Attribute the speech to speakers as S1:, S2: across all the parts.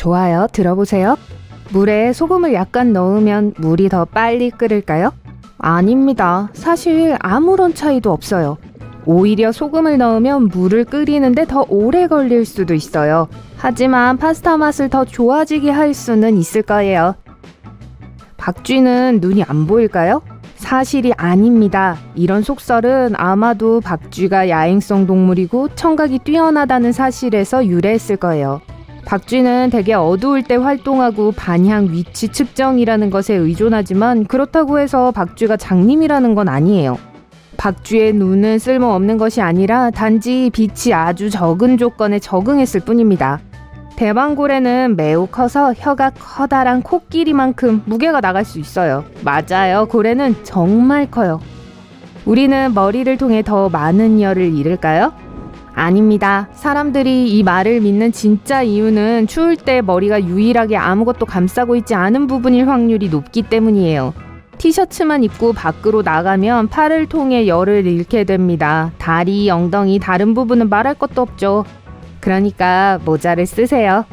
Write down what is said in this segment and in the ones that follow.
S1: 좋아요. 들어보세요. 물에 소금을 약간 넣으면 물이 더 빨리 끓을까요? 아닙니다. 사실 아무런 차이도 없어요. 오히려 소금을 넣으면 물을 끓이는데 더 오래 걸릴 수도 있어요. 하지만 파스타 맛을 더 좋아지게 할 수는 있을 거예요. 박쥐는 눈이 안 보일까요? 사실이 아닙니다. 이런 속설은 아마도 박쥐가 야행성 동물이고 청각이 뛰어나다는 사실에서 유래했을 거예요. 박쥐는 대개 어두울 때 활동하고 반향 위치 측정이라는 것에 의존하지만 그렇다고 해서 박쥐가 장님이라는 건 아니에요. 박쥐의 눈은 쓸모없는 것이 아니라 단지 빛이 아주 적은 조건에 적응했을 뿐입니다. 대왕고래는 매우 커서 혀가 커다란 코끼리만큼 무게가 나갈 수 있어요. 맞아요. 고래는 정말 커요. 우리는 머리를 통해 더 많은 열을 잃을까요? 아닙니다. 사람들이 이 말을 믿는 진짜 이유는 추울 때 머리가 유일하게 아무것도 감싸고 있지 않은 부분일 확률이 높기 때문이에요. 티셔츠만 입고 밖으로 나가면 팔을 통해 열을 잃게 됩니다. 다리, 엉덩이, 다른 부분은 말할 것도 없죠. 그러니까 모자를 쓰세요.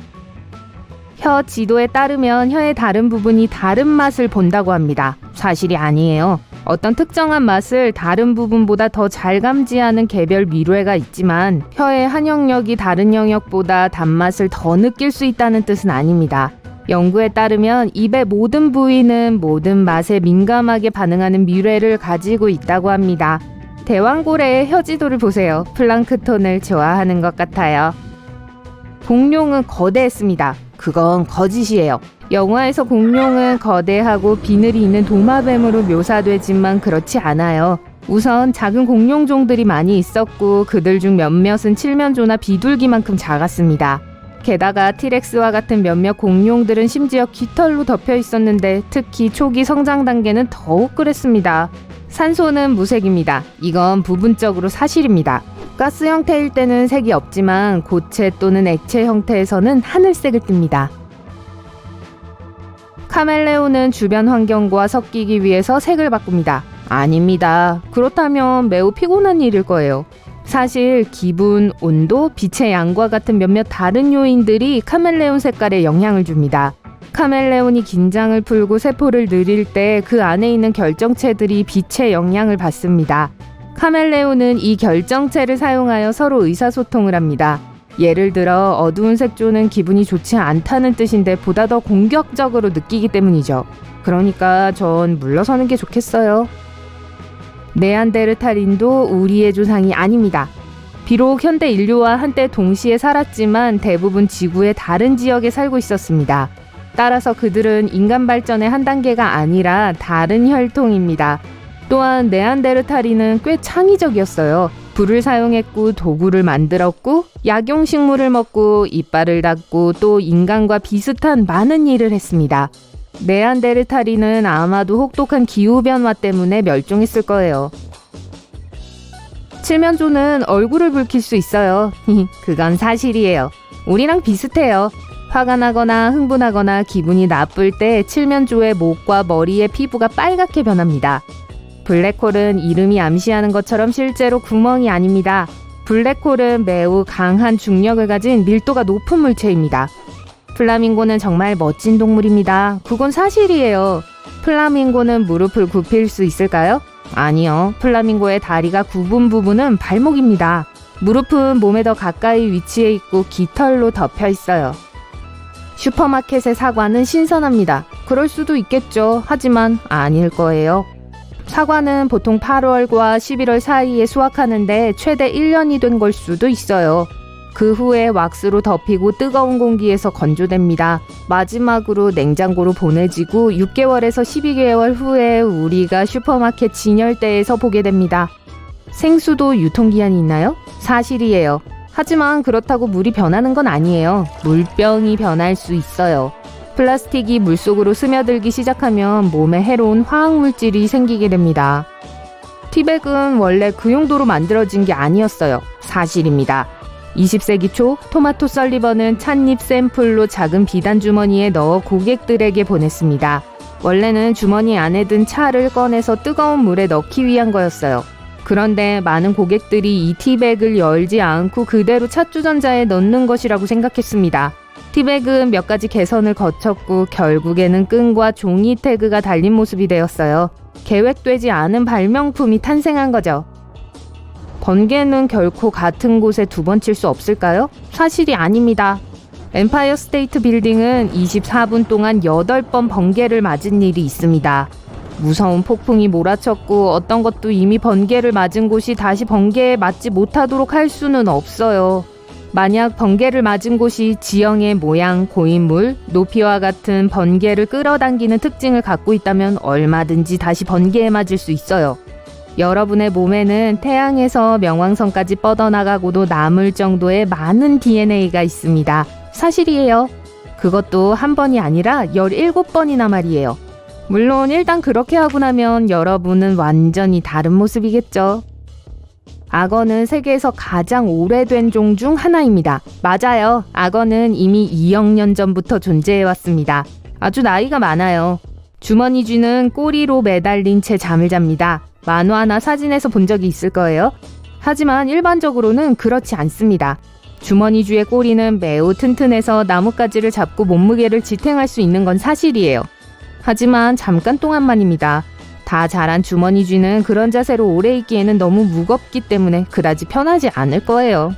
S1: 혀 지도에 따르면 혀의 다른 부분이 다른 맛을 본다고 합니다. 사실이 아니에요. 어떤 특정한 맛을 다른 부분보다 더 잘 감지하는 개별 미뢰가 있지만 혀의 한 영역이 다른 영역보다 단맛을 더 느낄 수 있다는 뜻은 아닙니다. 연구에 따르면 입의 모든 부위는 모든 맛에 민감하게 반응하는 미뢰를 가지고 있다고 합니다. 대왕고래의 혀 지도를 보세요. 플랑크톤을 좋아하는 것 같아요. 공룡은 거대했습니다. 그건 거짓이에요. 영화에서 공룡은 거대하고 비늘이 있는 도마뱀으로 묘사되지만 그렇지 않아요. 우선 작은 공룡종들이 많이 있었고 그들 중 몇몇은 칠면조나 비둘기만큼 작았습니다. 게다가 티렉스와 같은 몇몇 공룡들은 심지어 깃털로 덮여 있었는데 특히 초기 성장 단계는 더욱 그랬습니다. 산소는 무색입니다. 이건 부분적으로 사실입니다. 가스 형태일 때는 색이 없지만 고체 또는 액체 형태에서는 하늘색을 띱니다. 카멜레온은 주변 환경과 섞이기 위해서 색을 바꿉니다. 아닙니다. 그렇다면 매우 피곤한 일일 거예요. 사실 기분, 온도, 빛의 양과 같은 몇몇 다른 요인들이 카멜레온 색깔에 영향을 줍니다. 카멜레온이 긴장을 풀고 세포를 늘릴 때 그 안에 있는 결정체들이 빛의 영향을 받습니다. 카멜레온은 이 결정체를 사용하여 서로 의사소통을 합니다. 예를 들어 어두운 색조는 기분이 좋지 않다는 뜻인데 보다 더 공격적으로 느끼기 때문이죠. 그러니까 전 물러서는 게 좋겠어요. 네안데르탈인도 우리의 조상이 아닙니다. 비록 현대 인류와 한때 동시에 살았지만 대부분 지구의 다른 지역에 살고 있었습니다. 따라서 그들은 인간 발전의 한 단계가 아니라 다른 혈통입니다. 또한 네안데르탈인은 꽤 창의적이었어요. 불을 사용했고 도구를 만들었고 약용식물을 먹고 이빨을 닦고 또 인간과 비슷한 많은 일을 했습니다. 네안데르탈인은 아마도 혹독한 기후변화 때문에 멸종했을 거예요. 칠면조는 얼굴을 붉힐 수 있어요. 그건 사실이에요. 우리랑 비슷해요. 화가 나거나 흥분하거나 기분이 나쁠 때 칠면조의 목과 머리의 피부가 빨갛게 변합니다. 블랙홀은 이름이 암시하는 것처럼 실제로 구멍이 아닙니다. 블랙홀은 매우 강한 중력을 가진 밀도가 높은 물체입니다. 플라밍고는 정말 멋진 동물입니다. 그건 사실이에요. 플라밍고는 무릎을 굽힐 수 있을까요? 아니요. 플라밍고의 다리가 굽은 부분은 발목입니다. 무릎은 몸에 더 가까이 위치해 있고 깃털로 덮여 있어요. 슈퍼마켓의 사과는 신선합니다. 그럴 수도 있겠죠. 하지만 아닐 거예요. 사과는 보통 8월과 11월 사이에 수확하는데 최대 1년이 된 걸 수도 있어요. 그 후에 왁스로 덮이고 뜨거운 공기에서 건조됩니다. 마지막으로 냉장고로 보내지고 6개월에서 12개월 후에 우리가 슈퍼마켓 진열대에서 보게 됩니다. 생수도 유통기한이 있나요? 사실이에요. 하지만 그렇다고 물이 변하는 건 아니에요. 물병이 변할 수 있어요. 플라스틱이 물속으로 스며들기 시작하면 몸에 해로운 화학물질이 생기게 됩니다. 티백은 원래 그 용도로 만들어진 게 아니었어요. 사실입니다. 20세기 초 토마토 설리번은 찻잎 샘플로 작은 비단 주머니에 넣어 고객들에게 보냈습니다. 원래는 주머니 안에 든 차를 꺼내서 뜨거운 물에 넣기 위한 거였어요. 그런데 많은 고객들이 이 티백을 열지 않고 그대로 찻주전자에 넣는 것이라고 생각했습니다. 티백은 몇 가지 개선을 거쳤고 결국에는 끈과 종이 태그가 달린 모습이 되었어요. 계획되지 않은 발명품이 탄생한 거죠. 번개는 결코 같은 곳에 두 번 칠 수 없을까요? 사실이 아닙니다. 엠파이어 스테이트 빌딩은 24분 동안 8번 번개를 맞은 일이 있습니다. 무서운 폭풍이 몰아쳤고 어떤 것도 이미 번개를 맞은 곳이 다시 번개에 맞지 못하도록 할 수는 없어요. 만약 번개를 맞은 곳이 지형의 모양, 고인물, 높이와 같은 번개를 끌어당기는 특징을 갖고 있다면 얼마든지 다시 번개에 맞을 수 있어요. 여러분의 몸에는 태양에서 명왕성까지 뻗어나가고도 남을 정도의 많은 DNA가 있습니다. 사실이에요. 그것도 한 번이 아니라 17번이나 말이에요. 물론 일단 그렇게 하고 나면 여러분은 완전히 다른 모습이겠죠. 악어는 세계에서 가장 오래된 종 중 하나입니다. 맞아요. 악어는 이미 2억 년 전부터 존재해왔습니다. 아주 나이가 많아요. 주머니 쥐는 꼬리로 매달린 채 잠을 잡니다. 만화나 사진에서 본 적이 있을 거예요. 하지만 일반적으로는 그렇지 않습니다. 주머니 쥐의 꼬리는 매우 튼튼해서 나뭇가지를 잡고 몸무게를 지탱할 수 있는 건 사실이에요. 하지만 잠깐 동안만입니다. 다 자란 주머니 쥐는 그런 자세로 오래 있기에는 너무 무겁기 때문에 그다지 편하지 않을 거예요.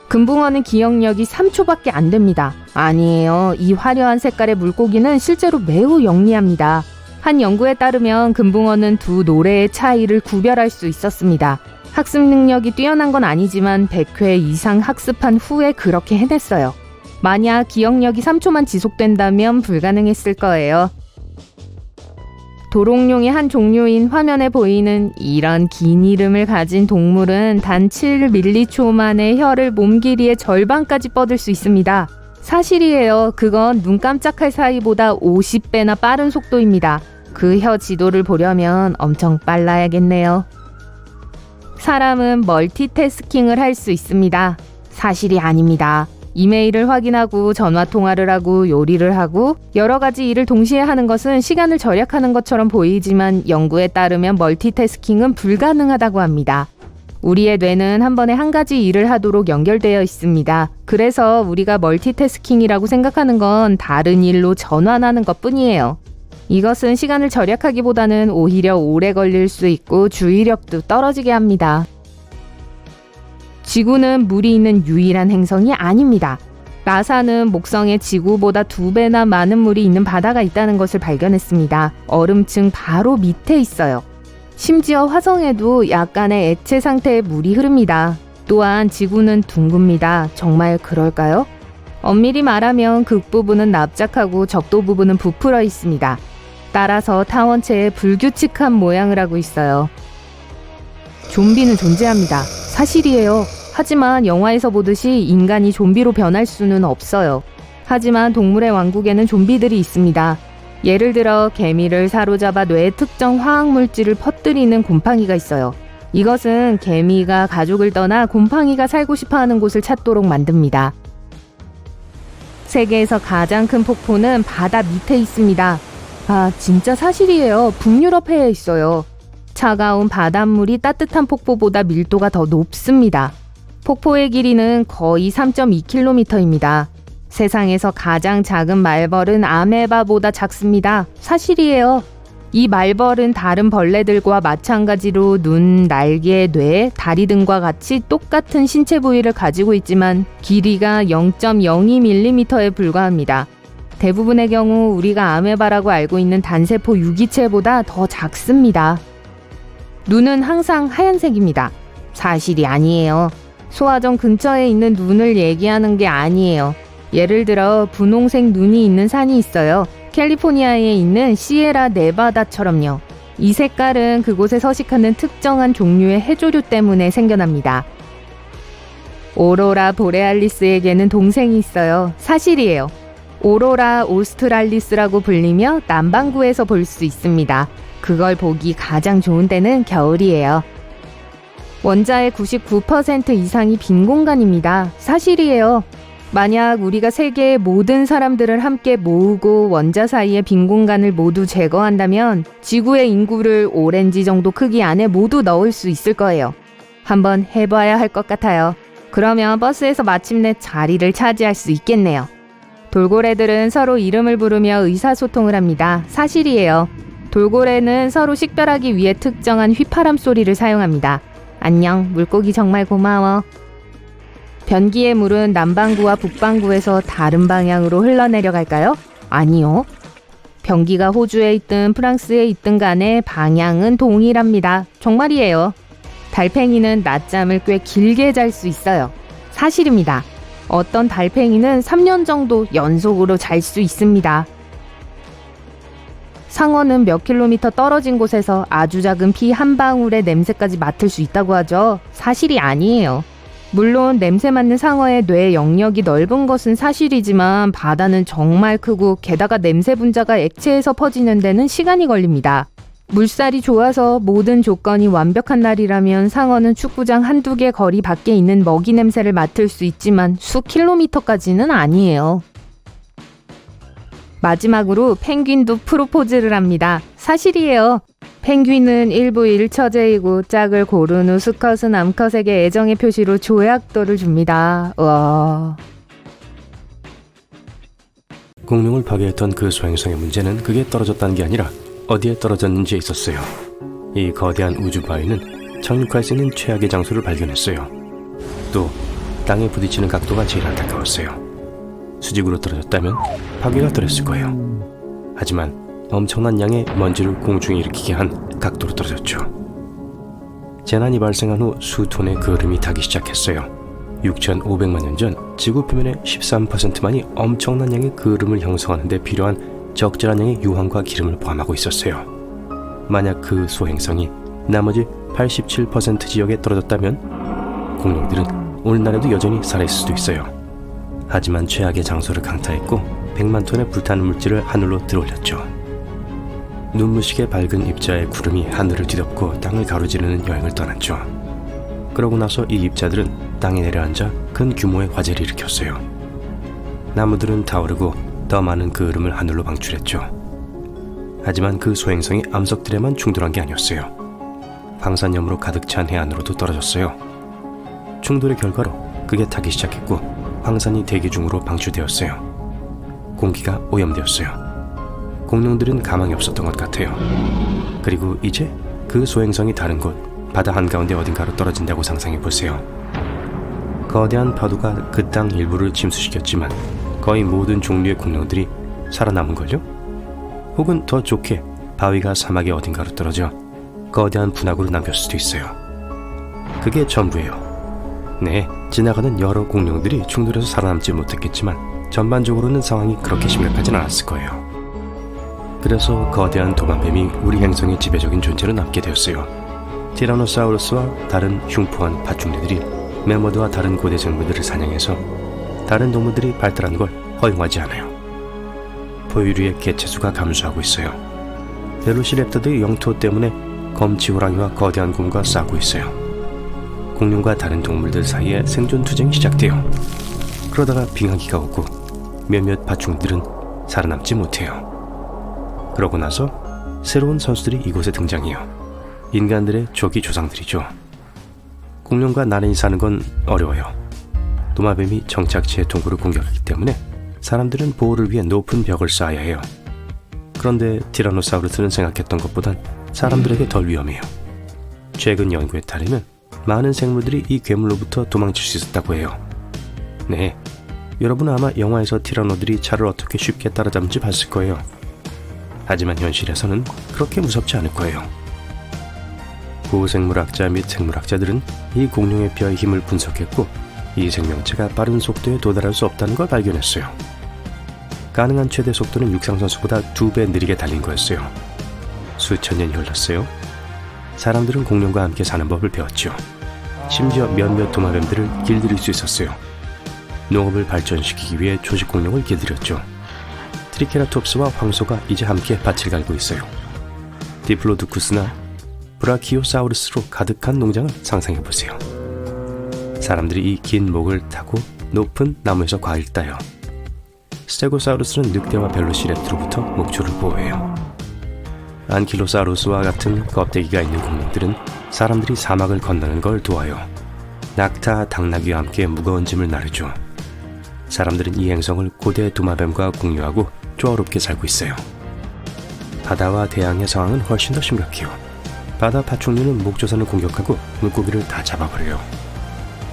S1: 금붕어는 기억력이 3초밖에 안 됩니다. 아니에요. 이 화려한 색깔의 물고기는 실제로 매우 영리합니다. 한 연구에 따르면 금붕어는 두 노래의 차이를 구별할 수 있었습니다. 학습 능력이 뛰어난 건 아니지만 100회 이상 학습한 후에 그렇게 해냈어요. 만약 기억력이 3초만 지속된다면 불가능했을 거예요. 도롱뇽의 한 종류인 화면에 보이는 이런 긴 이름을 가진 동물은 단 7밀리초 만에 혀를 몸 길이의 절반까지 뻗을 수 있습니다. 사실이에요. 그건 눈 깜짝할 사이보다 50배나 빠른 속도입니다. 그 혀 지도를 보려면 엄청 빨라야겠네요. 사람은 멀티태스킹을 할 수 있습니다. 사실이 아닙니다. 이메일을 확인하고 전화통화를 하고 요리를 하고 여러 가지 일을 동시에 하는 것은 시간을 절약하는 것처럼 보이지만 연구에 따르면 멀티태스킹은 불가능하다고 합니다. 우리의 뇌는 한 번에 한 가지 일을 하도록 연결되어 있습니다. 그래서 우리가 멀티태스킹이라고 생각하는 건 다른 일로 전환하는 것뿐이에요. 이것은 시간을 절약하기보다는 오히려 오래 걸릴 수 있고 주의력도 떨어지게 합니다. 지구는 물이 있는 유일한 행성이 아닙니다. 나사는 목성에 지구보다 2배나 많은 물이 있는 바다가 있다는 것을 발견했습니다. 얼음층 바로 밑에 있어요. 심지어 화성에도 약간의 액체 상태의 물이 흐릅니다. 또한 지구는 둥굽니다. 정말 그럴까요? 엄밀히 말하면 극부분은 납작하고 적도 부분은 부풀어 있습니다. 따라서 타원체에 불규칙한 모양을 하고 있어요. 좀비는 존재합니다. 사실이에요. 하지만 영화에서 보듯이 인간이 좀비로 변할 수는 없어요. 하지만 동물의 왕국에는 좀비들이 있습니다. 예를 들어 개미를 사로잡아 뇌에 특정 화학물질을 퍼뜨리는 곰팡이가 있어요. 이것은 개미가 가족을 떠나 곰팡이가 살고 싶어하는 곳을 찾도록 만듭니다. 세계에서 가장 큰 폭포는 바다 밑에 있습니다. 아, 진짜 사실이에요. 북유럽해에 있어요. 차가운 바닷물이 따뜻한 폭포보다 밀도가 더 높습니다. 폭포의 길이는 거의 3.2km입니다. 세상에서 가장 작은 말벌은 아메바보다 작습니다. 사실이에요. 이 말벌은 다른 벌레들과 마찬가지로 눈, 날개, 뇌, 다리 등과 같이 똑같은 신체 부위를 가지고 있지만 길이가 0.02mm에 불과합니다. 대부분의 경우 우리가 아메바라고 알고 있는 단세포 유기체보다 더 작습니다. 눈은 항상 하얀색입니다. 사실이 아니에요. 소화정 근처에 있는 눈을 얘기하는 게 아니에요. 예를 들어 분홍색 눈이 있는 산이 있어요. 캘리포니아에 있는 시에라 네바다처럼요. 이 색깔은 그곳에 서식하는 특정한 종류의 해조류 때문에 생겨납니다. 오로라 보레알리스에게는 동생이 있어요. 사실이에요. 오로라 오스트랄리스라고 불리며 남반구에서 볼 수 있습니다. 그걸 보기 가장 좋은 때는 겨울이에요. 원자의 99% 이상이 빈 공간입니다. 사실이에요. 만약 우리가 세계의 모든 사람들을 함께 모으고 원자 사이의 빈 공간을 모두 제거한다면 지구의 인구를 오렌지 정도 크기 안에 모두 넣을 수 있을 거예요. 한번 해봐야 할 것 같아요. 그러면 버스에서 마침내 자리를 차지할 수 있겠네요. 돌고래들은 서로 이름을 부르며 의사소통을 합니다. 사실이에요. 돌고래는 서로 식별하기 위해 특정한 휘파람 소리를 사용합니다. 안녕, 물고기 정말 고마워. 변기의 물은 남반구와 북반구에서 다른 방향으로 흘러내려갈까요? 아니요. 변기가 호주에 있든 프랑스에 있든 간에 방향은 동일합니다. 정말이에요. 달팽이는 낮잠을 꽤 길게 잘 수 있어요. 사실입니다. 어떤 달팽이는 3년 정도 연속으로 잘 수 있습니다. 상어는 몇 킬로미터 떨어진 곳에서 아주 작은 피 한 방울의 냄새까지 맡을 수 있다고 하죠. 사실이 아니에요. 물론 냄새 맡는 상어의 뇌 영역이 넓은 것은 사실이지만 바다는 정말 크고 게다가 냄새 분자가 액체에서 퍼지는 데는 시간이 걸립니다. 물살이 좋아서 모든 조건이 완벽한 날이라면 상어는 축구장 한두 개 거리 밖에 있는 먹이 냄새를 맡을 수 있지만 수 킬로미터까지는 아니에요. 마지막으로 펭귄도 프로포즈를 합니다. 사실이에요. 펭귄은 일부 1처제이고 짝을 고른 후 수컷은 암컷에게 애정의 표시로 조약돌을 줍니다. 우와.
S2: 공룡을 파괴했던 그 소행성의 문제는 그게 떨어졌다는 게 아니라 어디에 떨어졌는지에 있었어요. 이 거대한 우주 바위는 착륙할 수 있는 최악의 장소를 발견했어요. 또 땅에 부딪히는 각도가 제일 안타까웠어요. 수직으로 떨어졌다면 파괴가 덜했을 거예요. 하지만 엄청난 양의 먼지를 공중에 일으키게 한 각도로 떨어졌죠. 재난이 발생한 후 수톤의 그을음이 타기 시작했어요. 6,500만 년 전 지구 표면의 13%만이 엄청난 양의 그을음을 형성하는 데 필요한 적절한 양의 유황과 기름을 포함하고 있었어요. 만약 그 소행성이 나머지 87% 지역에 떨어졌다면 공룡들은 오늘날에도 여전히 살아있을 수도 있어요. 하지만 최악의 장소를 강타했고 100만 톤의 불타는 물질을 하늘로 들어올렸죠. 눈부시게 밝은 입자의 구름이 하늘을 뒤덮고 땅을 가로지르는 여행을 떠났죠. 그러고 나서 이 입자들은 땅에 내려앉아 큰 규모의 화재를 일으켰어요. 나무들은 타오르고 더 많은 그을음을 하늘로 방출했죠. 하지만 그 소행성이 암석들에만 충돌한 게 아니었어요. 방사염으로 가득 찬 해안으로도 떨어졌어요. 충돌의 결과로 극에 타기 시작했고 황산이 대기 중으로 방출되었어요. 공기가 오염되었어요. 공룡들은 가망이 없었던 것 같아요. 그리고 이제 그 소행성이 다른 곳, 바다 한가운데 어딘가로 떨어진다고 상상해보세요. 거대한 파도가 그 땅 일부를 침수시켰지만 거의 모든 종류의 공룡들이 살아남은걸요? 혹은 더 좋게 바위가 사막의 어딘가로 떨어져 거대한 분화구를 남겼을 수도 있어요. 그게 전부예요. 네, 지나가는 여러 공룡들이 충돌해서 살아남지 못했겠지만 전반적으로는 상황이 그렇게 심각하진 않았을 거예요. 그래서 거대한 도마뱀이 우리 행성의 지배적인 존재로 남게 되었어요. 티라노사우루스와 다른 흉포한 파충류들이 매머드와 다른 고대 생물들을 사냥해서 다른 동물들이 발달하는 걸 허용하지 않아요. 포유류의 개체수가 감소하고 있어요. 벨로시랩터드의 영토 때문에 검치 호랑이와 거대한 곰과 싸우고 있어요. 공룡과 다른 동물들 사이에 생존 투쟁이 시작돼요. 그러다가 빙하기가 오고 몇몇 파충류들은 살아남지 못해요. 그러고 나서 새로운 선수들이 이곳에 등장해요. 인간들의 조기 조상들이죠. 공룡과 나란히 사는 건 어려워요. 도마뱀이 정착지의 동굴을 공격하기 때문에 사람들은 보호를 위해 높은 벽을 쌓아야 해요. 그런데 티라노사우루스는 생각했던 것보단 사람들에게 덜 위험해요. 최근 연구에 따르면 많은 생물들이 이 괴물로부터 도망칠 수 있었다고 해요. 네, 여러분은 아마 영화에서 티라노들이 차를 어떻게 쉽게 따라잡는지 봤을 거예요. 하지만 현실에서는 그렇게 무섭지 않을 거예요. 고생물학자 및 생물학자들은 이 공룡의 뼈의 힘을 분석했고 이 생명체가 빠른 속도에 도달할 수 없다는 걸 발견했어요. 가능한 최대 속도는 육상선수보다 2배 느리게 달린 거였어요. 수천 년이 흘렀어요. 사람들은 공룡과 함께 사는 법을 배웠죠. 심지어 몇몇 도마뱀들을 길들일 수 있었어요. 농업을 발전시키기 위해 초식 공룡을 길들였죠. 트리케라톱스와 황소가 이제 함께 밭을 갈고 있어요. 디플로두쿠스나 브라키오사우루스로 가득한 농장을 상상해보세요. 사람들이 이 긴 목을 타고 높은 나무에서 과일 따요. 스테고사우루스는 늑대와 벨로시랩트로부터 목줄을 보호해요. 안킬로사우루스와 같은 껍데기가 있는 공룡들은 사람들이 사막을 건너는 걸 도와요. 낙타, 당나귀와 함께 무거운 짐을 나르죠. 사람들은 이 행성을 고대 도마뱀과 공유하고 조화롭게 살고 있어요. 바다와 대양의 상황은 훨씬 더 심각해요. 바다 파충류는 목조선을 공격하고 물고기를 다 잡아버려요.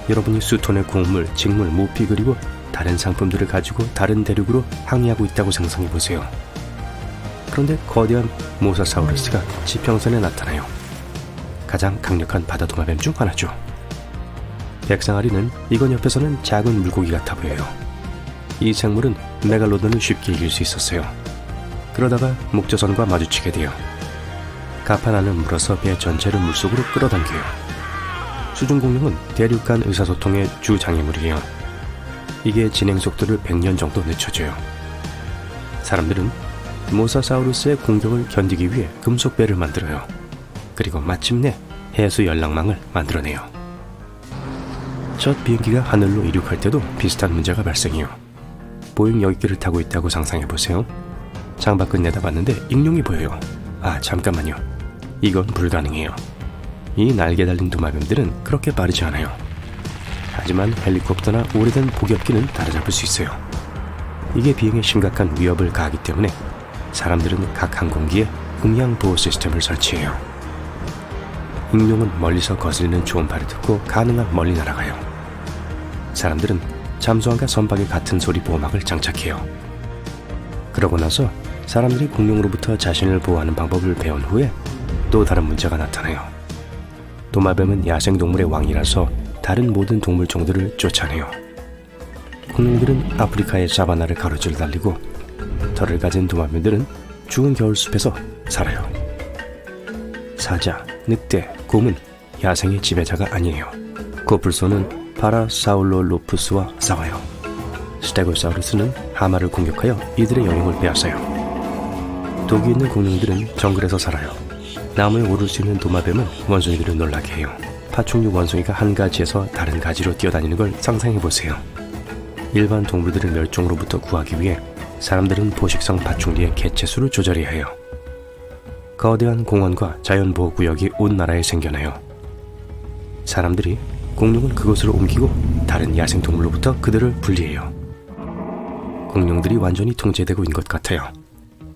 S2: 여러분이 수톤의 곡물, 직물, 모피 그리고 다른 상품들을 가지고 다른 대륙으로 항해하고 있다고 상상해보세요. 그런데 거대한 모사사우루스가 지평선에 나타나요. 가장 강력한 바다 도마뱀 중 하나죠. 백상아리는 이건 옆에서는 작은 물고기 같아 보여요. 이 생물은 메갈로돈을 쉽게 이길 수 있었어요. 그러다가 목조선과 마주치게 돼요. 가판안을 물어서 배 전체를 물속으로 끌어당겨요. 수중공룡은 대륙 간 의사소통의 주 장애물이에요. 이게 진행 속도를 100년 정도 늦춰줘요. 사람들은 모사사우루스의 공격을 견디기 위해 금속배를 만들어요. 그리고 마침내 해수 연락망을 만들어내요. 첫 비행기가 하늘로 이륙할 때도 비슷한 문제가 발생해요. 보잉 여객기를 타고 있다고 상상해보세요. 창밖을 내다봤는데 익룡이 보여요. 아, 잠깐만요. 이건 불가능해요. 이 날개 달린 도마뱀들은 그렇게 빠르지 않아요. 하지만 헬리콥터나 오래된 포격기는 따라잡을 수 있어요. 이게 비행에 심각한 위협을 가하기 때문에 사람들은 각 항공기에 음향 보호 시스템을 설치해요. 익룡은 멀리서 거슬리는 초음파를 듣고 가능한 멀리 날아가요. 사람들은 잠수함과 선박의 같은 소리 보호막을 장착해요. 그러고 나서 사람들이 공룡으로부터 자신을 보호하는 방법을 배운 후에 또 다른 문제가 나타나요. 도마뱀은 야생동물의 왕이라서 다른 모든 동물종들을 쫓아내요. 공룡들은 아프리카의 사바나를 가로질러 달리고 털을 가진 도마뱀들은 추운 겨울숲에서 살아요. 사자, 늑대, 곰은 야생의 지배자가 아니에요. 코뿔소는 파라사울로로푸스와 싸워요. 스테고사우루스는 하마를 공격하여 이들의 영역을 빼앗아요. 독이 있는 공룡들은 정글에서 살아요. 나무에 오를 수 있는 도마뱀은 원숭이들을 놀라게 해요. 파충류 원숭이가 한 가지에서 다른 가지로 뛰어다니는 걸 상상해보세요. 일반 동물들을 멸종으로부터 구하기 위해 사람들은 포식성 파충류의 개체수를 조절해야 해요. 거대한 공원과 자연보호구역이 온 나라에 생겨나요. 사람들이 공룡을 그곳으로 옮기고 다른 야생동물로부터 그들을 분리해요. 공룡들이 완전히 통제되고 있는 것 같아요.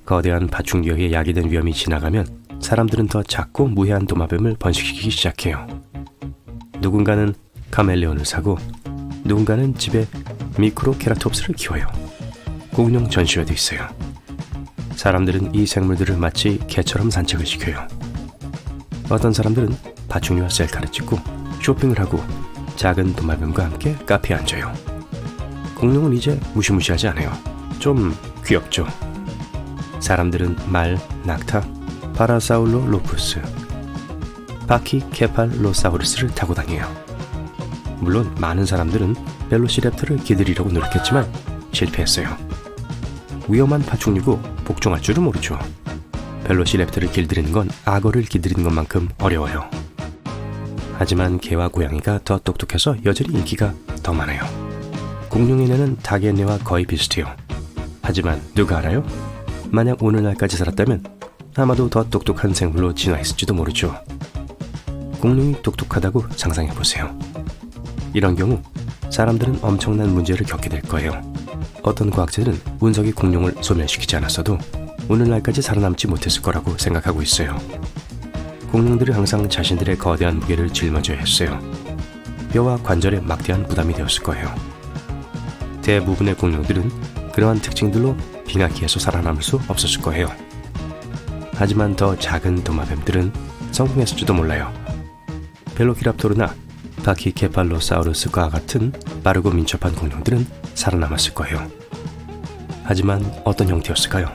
S2: 거대한 파충류에 야기된 위험이 지나가면 사람들은 더 작고 무해한 도마뱀을 번식시키기 시작해요. 누군가는 카멜레온을 사고 누군가는 집에 미크로케라톱스를 키워요. 공룡 전시회도 있어요. 사람들은 이 생물들을 마치 개처럼 산책을 시켜요. 어떤 사람들은 파충류와 셀카를 찍고 쇼핑을 하고 작은 도마뱀과 함께 카페에 앉아요. 공룡은 이제 무시무시하지 않아요. 좀 귀엽죠. 사람들은 말, 낙타, 파라사울로로푸스, 파키케팔로사우루스를 타고 다녀요. 물론 많은 사람들은 벨로시랩터를 기다리려고 노력했지만 실패했어요. 위험한 파충류고 복종할 줄은 모르죠. 벨로시랩터를 길들이는 건 악어를 길들이는 것만큼 어려워요. 하지만 개와 고양이가 더 똑똑해서 여전히 인기가 더 많아요. 공룡의 뇌는 닭의 뇌와 거의 비슷해요. 하지만 누가 알아요? 만약 오늘날까지 살았다면 아마도 더 똑똑한 생물로 진화했을지도 모르죠. 공룡이 똑똑하다고 상상해보세요. 이런 경우 사람들은 엄청난 문제를 겪게 될 거예요. 어떤 과학자들은 운석이 공룡을 소멸시키지 않았어도 오늘날까지 살아남지 못했을 거라고 생각하고 있어요. 공룡들이 항상 자신들의 거대한 무게를 짊어져야 했어요. 뼈와 관절에 막대한 부담이 되었을 거예요. 대부분의 공룡들은 그러한 특징들로 빙하기에서 살아남을 수 없었을 거예요. 하지만 더 작은 도마뱀들은 성공했을지도 몰라요. 벨로키랍토르나 파키케팔로사우루스과 같은 빠르고 민첩한 공룡들은 살아남았을 거예요. 하지만 어떤 형태였을까요?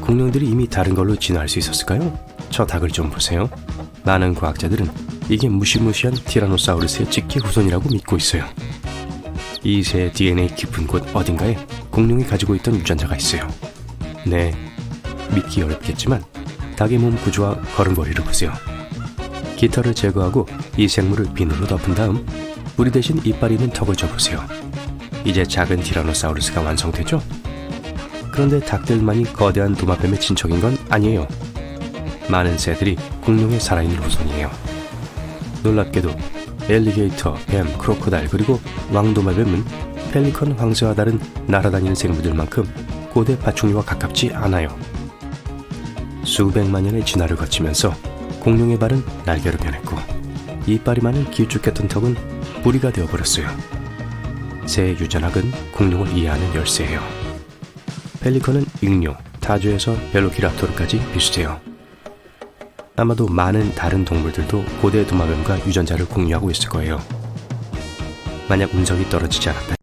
S2: 공룡들이 이미 다른 걸로 진화할 수 있었을까요? 저 닭을 좀 보세요. 많은 과학자들은 이게 무시무시한 티라노사우루스의 직계 후손이라고 믿고 있어요. 이 새의 DNA 깊은 곳 어딘가에 공룡이 가지고 있던 유전자가 있어요. 네, 믿기 어렵겠지만 닭의 몸 구조와 걸음걸이를 보세요. 깃털을 제거하고 이 생물을 비늘로 덮은 다음 우리 대신 이빨이 있는 턱을 줘보세요. 이제 작은 티라노사우루스가 완성되죠? 그런데 닭들만이 거대한 도마뱀의 친척인 건 아니에요. 많은 새들이 공룡의 살아있는 후손이에요. 놀랍게도 엘리게이터, 뱀, 크로코다일 그리고 왕도마뱀은 펠리컨 황새와 다른 날아다니는 생물들만큼 고대 파충류와 가깝지 않아요. 수백만 년의 진화를 거치면서 공룡의 발은 날개로 변했고 이빨이 많은 길쭉했던 턱은 뿌리가 되어버렸어요. 새 유전학은 공룡을 이해하는 열쇠예요. 펠리컨은 익룡, 타조에서 벨로키랍토르까지 비슷해요. 아마도 많은 다른 동물들도 고대 도마뱀과 유전자를 공유하고 있을 거예요. 만약 운석이 떨어지지 않았다.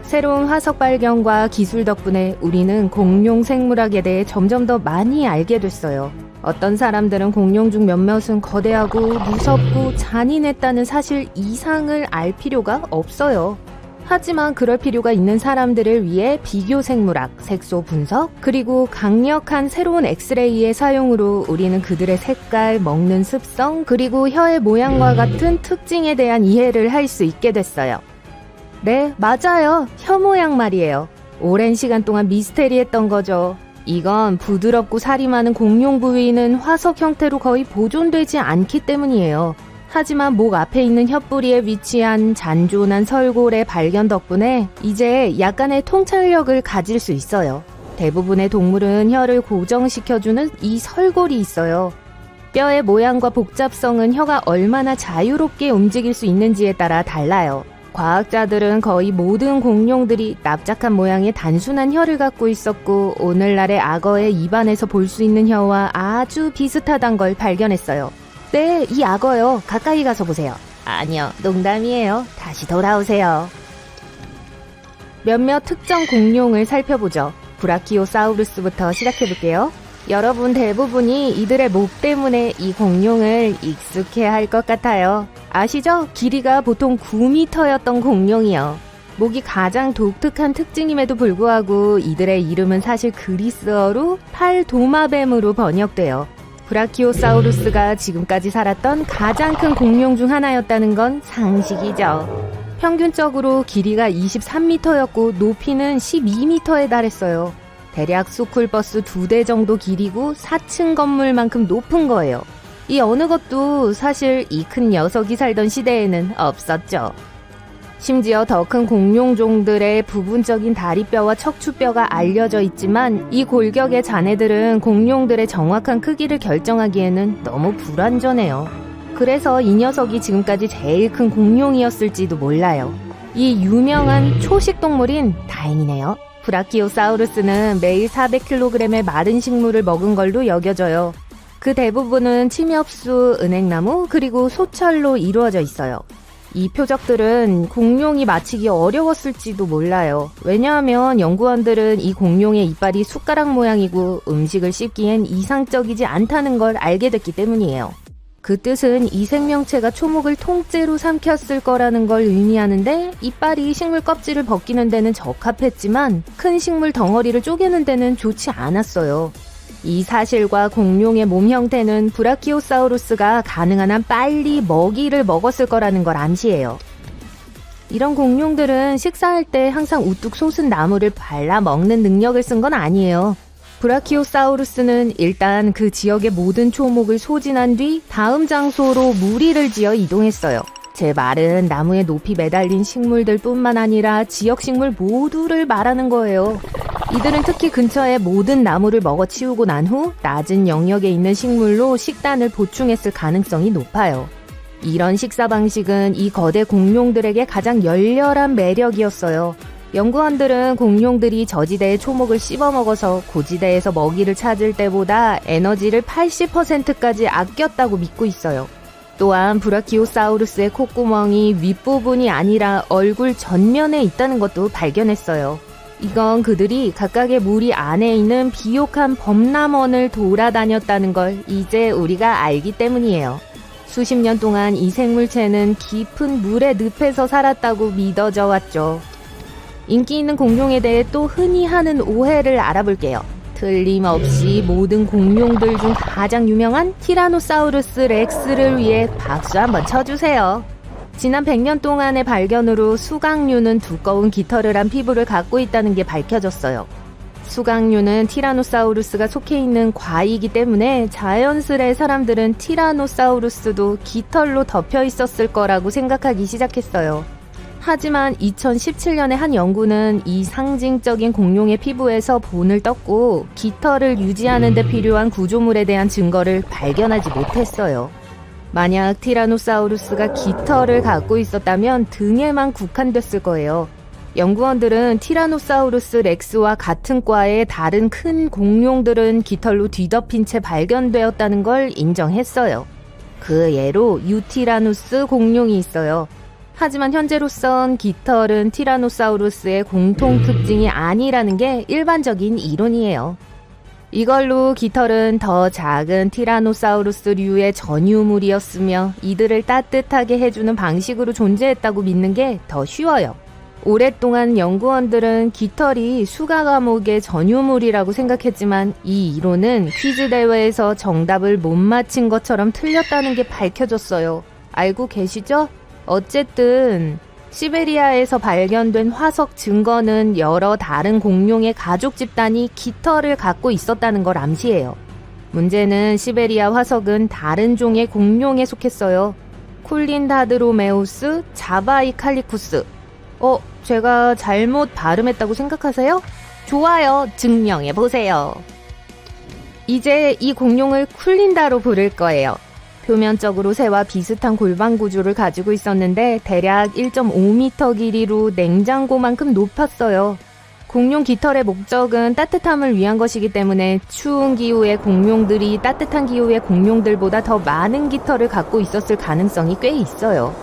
S1: 새로운 화석 발견과 기술 덕분에 우리는 공룡 생물학에 대해 점점 더 많이 알게 됐어요. 어떤 사람들은 공룡 중 몇몇은 거대하고 무섭고 잔인했다는 사실 이상을 알 필요가 없어요. 하지만 그럴 필요가 있는 사람들을 위해 비교 생물학, 색소 분석, 그리고 강력한 새로운 엑스레이의 사용으로 우리는 그들의 색깔, 먹는 습성, 그리고 혀의 모양과 같은 특징에 대한 이해를 할 수 있게 됐어요. 네, 맞아요. 혀 모양 말이에요. 오랜 시간 동안 미스테리했던 거죠. 이건 부드럽고 살이 많은 공룡 부위는 화석 형태로 거의 보존되지 않기 때문이에요. 하지만 목 앞에 있는 혀뿌리에 위치한 잔존한 설골의 발견 덕분에 이제 약간의 통찰력을 가질 수 있어요. 대부분의 동물은 혀를 고정시켜주는 이 설골이 있어요. 뼈의 모양과 복잡성은 혀가 얼마나 자유롭게 움직일 수 있는지에 따라 달라요. 과학자들은 거의 모든 공룡들이 납작한 모양의 단순한 혀를 갖고 있었고 오늘날의 악어의 입안에서 볼 수 있는 혀와 아주 비슷하단 걸 발견했어요. 네, 이 악어요. 가까이 가서 보세요. 아니요, 농담이에요. 다시 돌아오세요. 몇몇 특정 공룡을 살펴보죠. 브라키오사우루스부터 시작해볼게요. 여러분 대부분이 이들의 목 때문에 이 공룡을 익숙해할 것 같아요. 아시죠? 길이가 보통 9m였던 공룡이요. 목이 가장 독특한 특징임에도 불구하고 이들의 이름은 사실 그리스어로 팔도마뱀으로 번역돼요. 브라키오사우루스가 지금까지 살았던 가장 큰 공룡 중 하나였다는 건 상식이죠. 평균적으로 길이가 23m였고 높이는 12m에 달했어요. 대략 스쿨버스 2대 정도 길이고 4층 건물만큼 높은 거예요. 이 어느 것도 사실 이 큰 녀석이 살던 시대에는 없었죠. 심지어 더 큰 공룡종들의 부분적인 다리뼈와 척추뼈가 알려져 있지만 이 골격의 잔해들은 공룡들의 정확한 크기를 결정하기에는 너무 불완전해요. 그래서 이 녀석이 지금까지 제일 큰 공룡이었을지도 몰라요. 이 유명한 초식동물인 다행이네요. 브라키오사우루스는 매일 400kg의 마른 식물을 먹은 걸로 여겨져요. 그 대부분은 침엽수, 은행나무, 그리고 소철로 이루어져 있어요. 이 표적들은 공룡이 맞히기 어려웠을지도 몰라요. 왜냐하면 연구원들은 이 공룡의 이빨이 숟가락 모양이고 음식을 씹기엔 이상적이지 않다는 걸 알게 됐기 때문이에요. 그 뜻은 이 생명체가 초목을 통째로 삼켰을 거라는 걸 의미하는데 이빨이 식물 껍질을 벗기는 데는 적합했지만 큰 식물 덩어리를 쪼개는 데는 좋지 않았어요. 이 사실과 공룡의 몸 형태는 브라키오사우루스가 가능한 한 빨리 먹이를 먹었을 거라는 걸 암시해요. 이런 공룡들은 식사할 때 항상 우뚝 솟은 나무를 발라 먹는 능력을 쓴 건 아니에요. 브라키오사우루스는 일단 그 지역의 모든 초목을 소진한 뒤 다음 장소로 무리를 지어 이동했어요. 제 말은 나무에 높이 매달린 식물들 뿐만 아니라 지역 식물 모두를 말하는 거예요. 이들은 특히 근처의 모든 나무를 먹어치우고 난 후 낮은 영역에 있는 식물로 식단을 보충했을 가능성이 높아요. 이런 식사 방식은 이 거대 공룡들에게 가장 열렬한 매력이었어요. 연구원들은 공룡들이 저지대의 초목을 씹어먹어서 고지대에서 먹이를 찾을 때보다 에너지를 80%까지 아꼈다고 믿고 있어요. 또한 브라키오사우루스의 콧구멍이 윗부분이 아니라 얼굴 전면에 있다는 것도 발견했어요. 이건 그들이 각각의 무리 안에 있는 비옥한 범람원을 돌아다녔다는 걸 이제 우리가 알기 때문이에요. 수십 년 동안 이 생물체는 깊은 물의 늪에서 살았다고 믿어져 왔죠. 인기 있는 공룡에 대해 또 흔히 하는 오해를 알아볼게요. 틀림없이 모든 공룡들 중 가장 유명한 티라노사우루스 렉스를 위해 박수 한번 쳐주세요. 지난 100년 동안의 발견으로 수강류는 두꺼운 깃털을 한 피부를 갖고 있다는 게 밝혀졌어요. 수강류는 티라노사우루스가 속해 있는 과이기 때문에 자연스레 사람들은 티라노사우루스도 깃털로 덮여 있었을 거라고 생각하기 시작했어요. 하지만 2017년에 한 연구는 이 상징적인 공룡의 피부에서 본을 떴고 깃털을 유지하는 데 필요한 구조물에 대한 증거를 발견하지 못했어요. 만약 티라노사우루스가 깃털을 갖고 있었다면 등에만 국한됐을 거예요. 연구원들은 티라노사우루스 렉스와 같은 과의 다른 큰 공룡들은 깃털로 뒤덮인 채 발견되었다는 걸 인정했어요. 그 예로 유티라누스 공룡이 있어요. 하지만 현재로선 깃털은 티라노사우루스의 공통 특징이 아니라는 게 일반적인 이론이에요. 이걸로 깃털은 더 작은 티라노사우루스류의 전유물이었으며 이들을 따뜻하게 해주는 방식으로 존재했다고 믿는 게 더 쉬워요. 오랫동안 연구원들은 깃털이 수가 과목의 전유물이라고 생각했지만 이 이론은 퀴즈 대회에서 정답을 못 맞힌 것처럼 틀렸다는 게 밝혀졌어요. 알고 계시죠? 어쨌든 시베리아에서 발견된 화석 증거는 여러 다른 공룡의 가족 집단이 깃털을 갖고 있었다는 걸 암시해요. 문제는 시베리아 화석은 다른 종의 공룡에 속했어요. 쿨린다드로메우스 자바이칼리쿠스. 제가 잘못 발음했다고 생각하세요? 좋아요, 증명해보세요. 이제 이 공룡을 쿨린다로 부를 거예요. 표면적으로 새와 비슷한 골반 구조를 가지고 있었는데 대략 1.5m 길이로 냉장고만큼 높았어요. 공룡 깃털의 목적은 따뜻함을 위한 것이기 때문에 추운 기후의 공룡들이 따뜻한 기후의 공룡들보다 더 많은 깃털을 갖고 있었을 가능성이 꽤 있어요.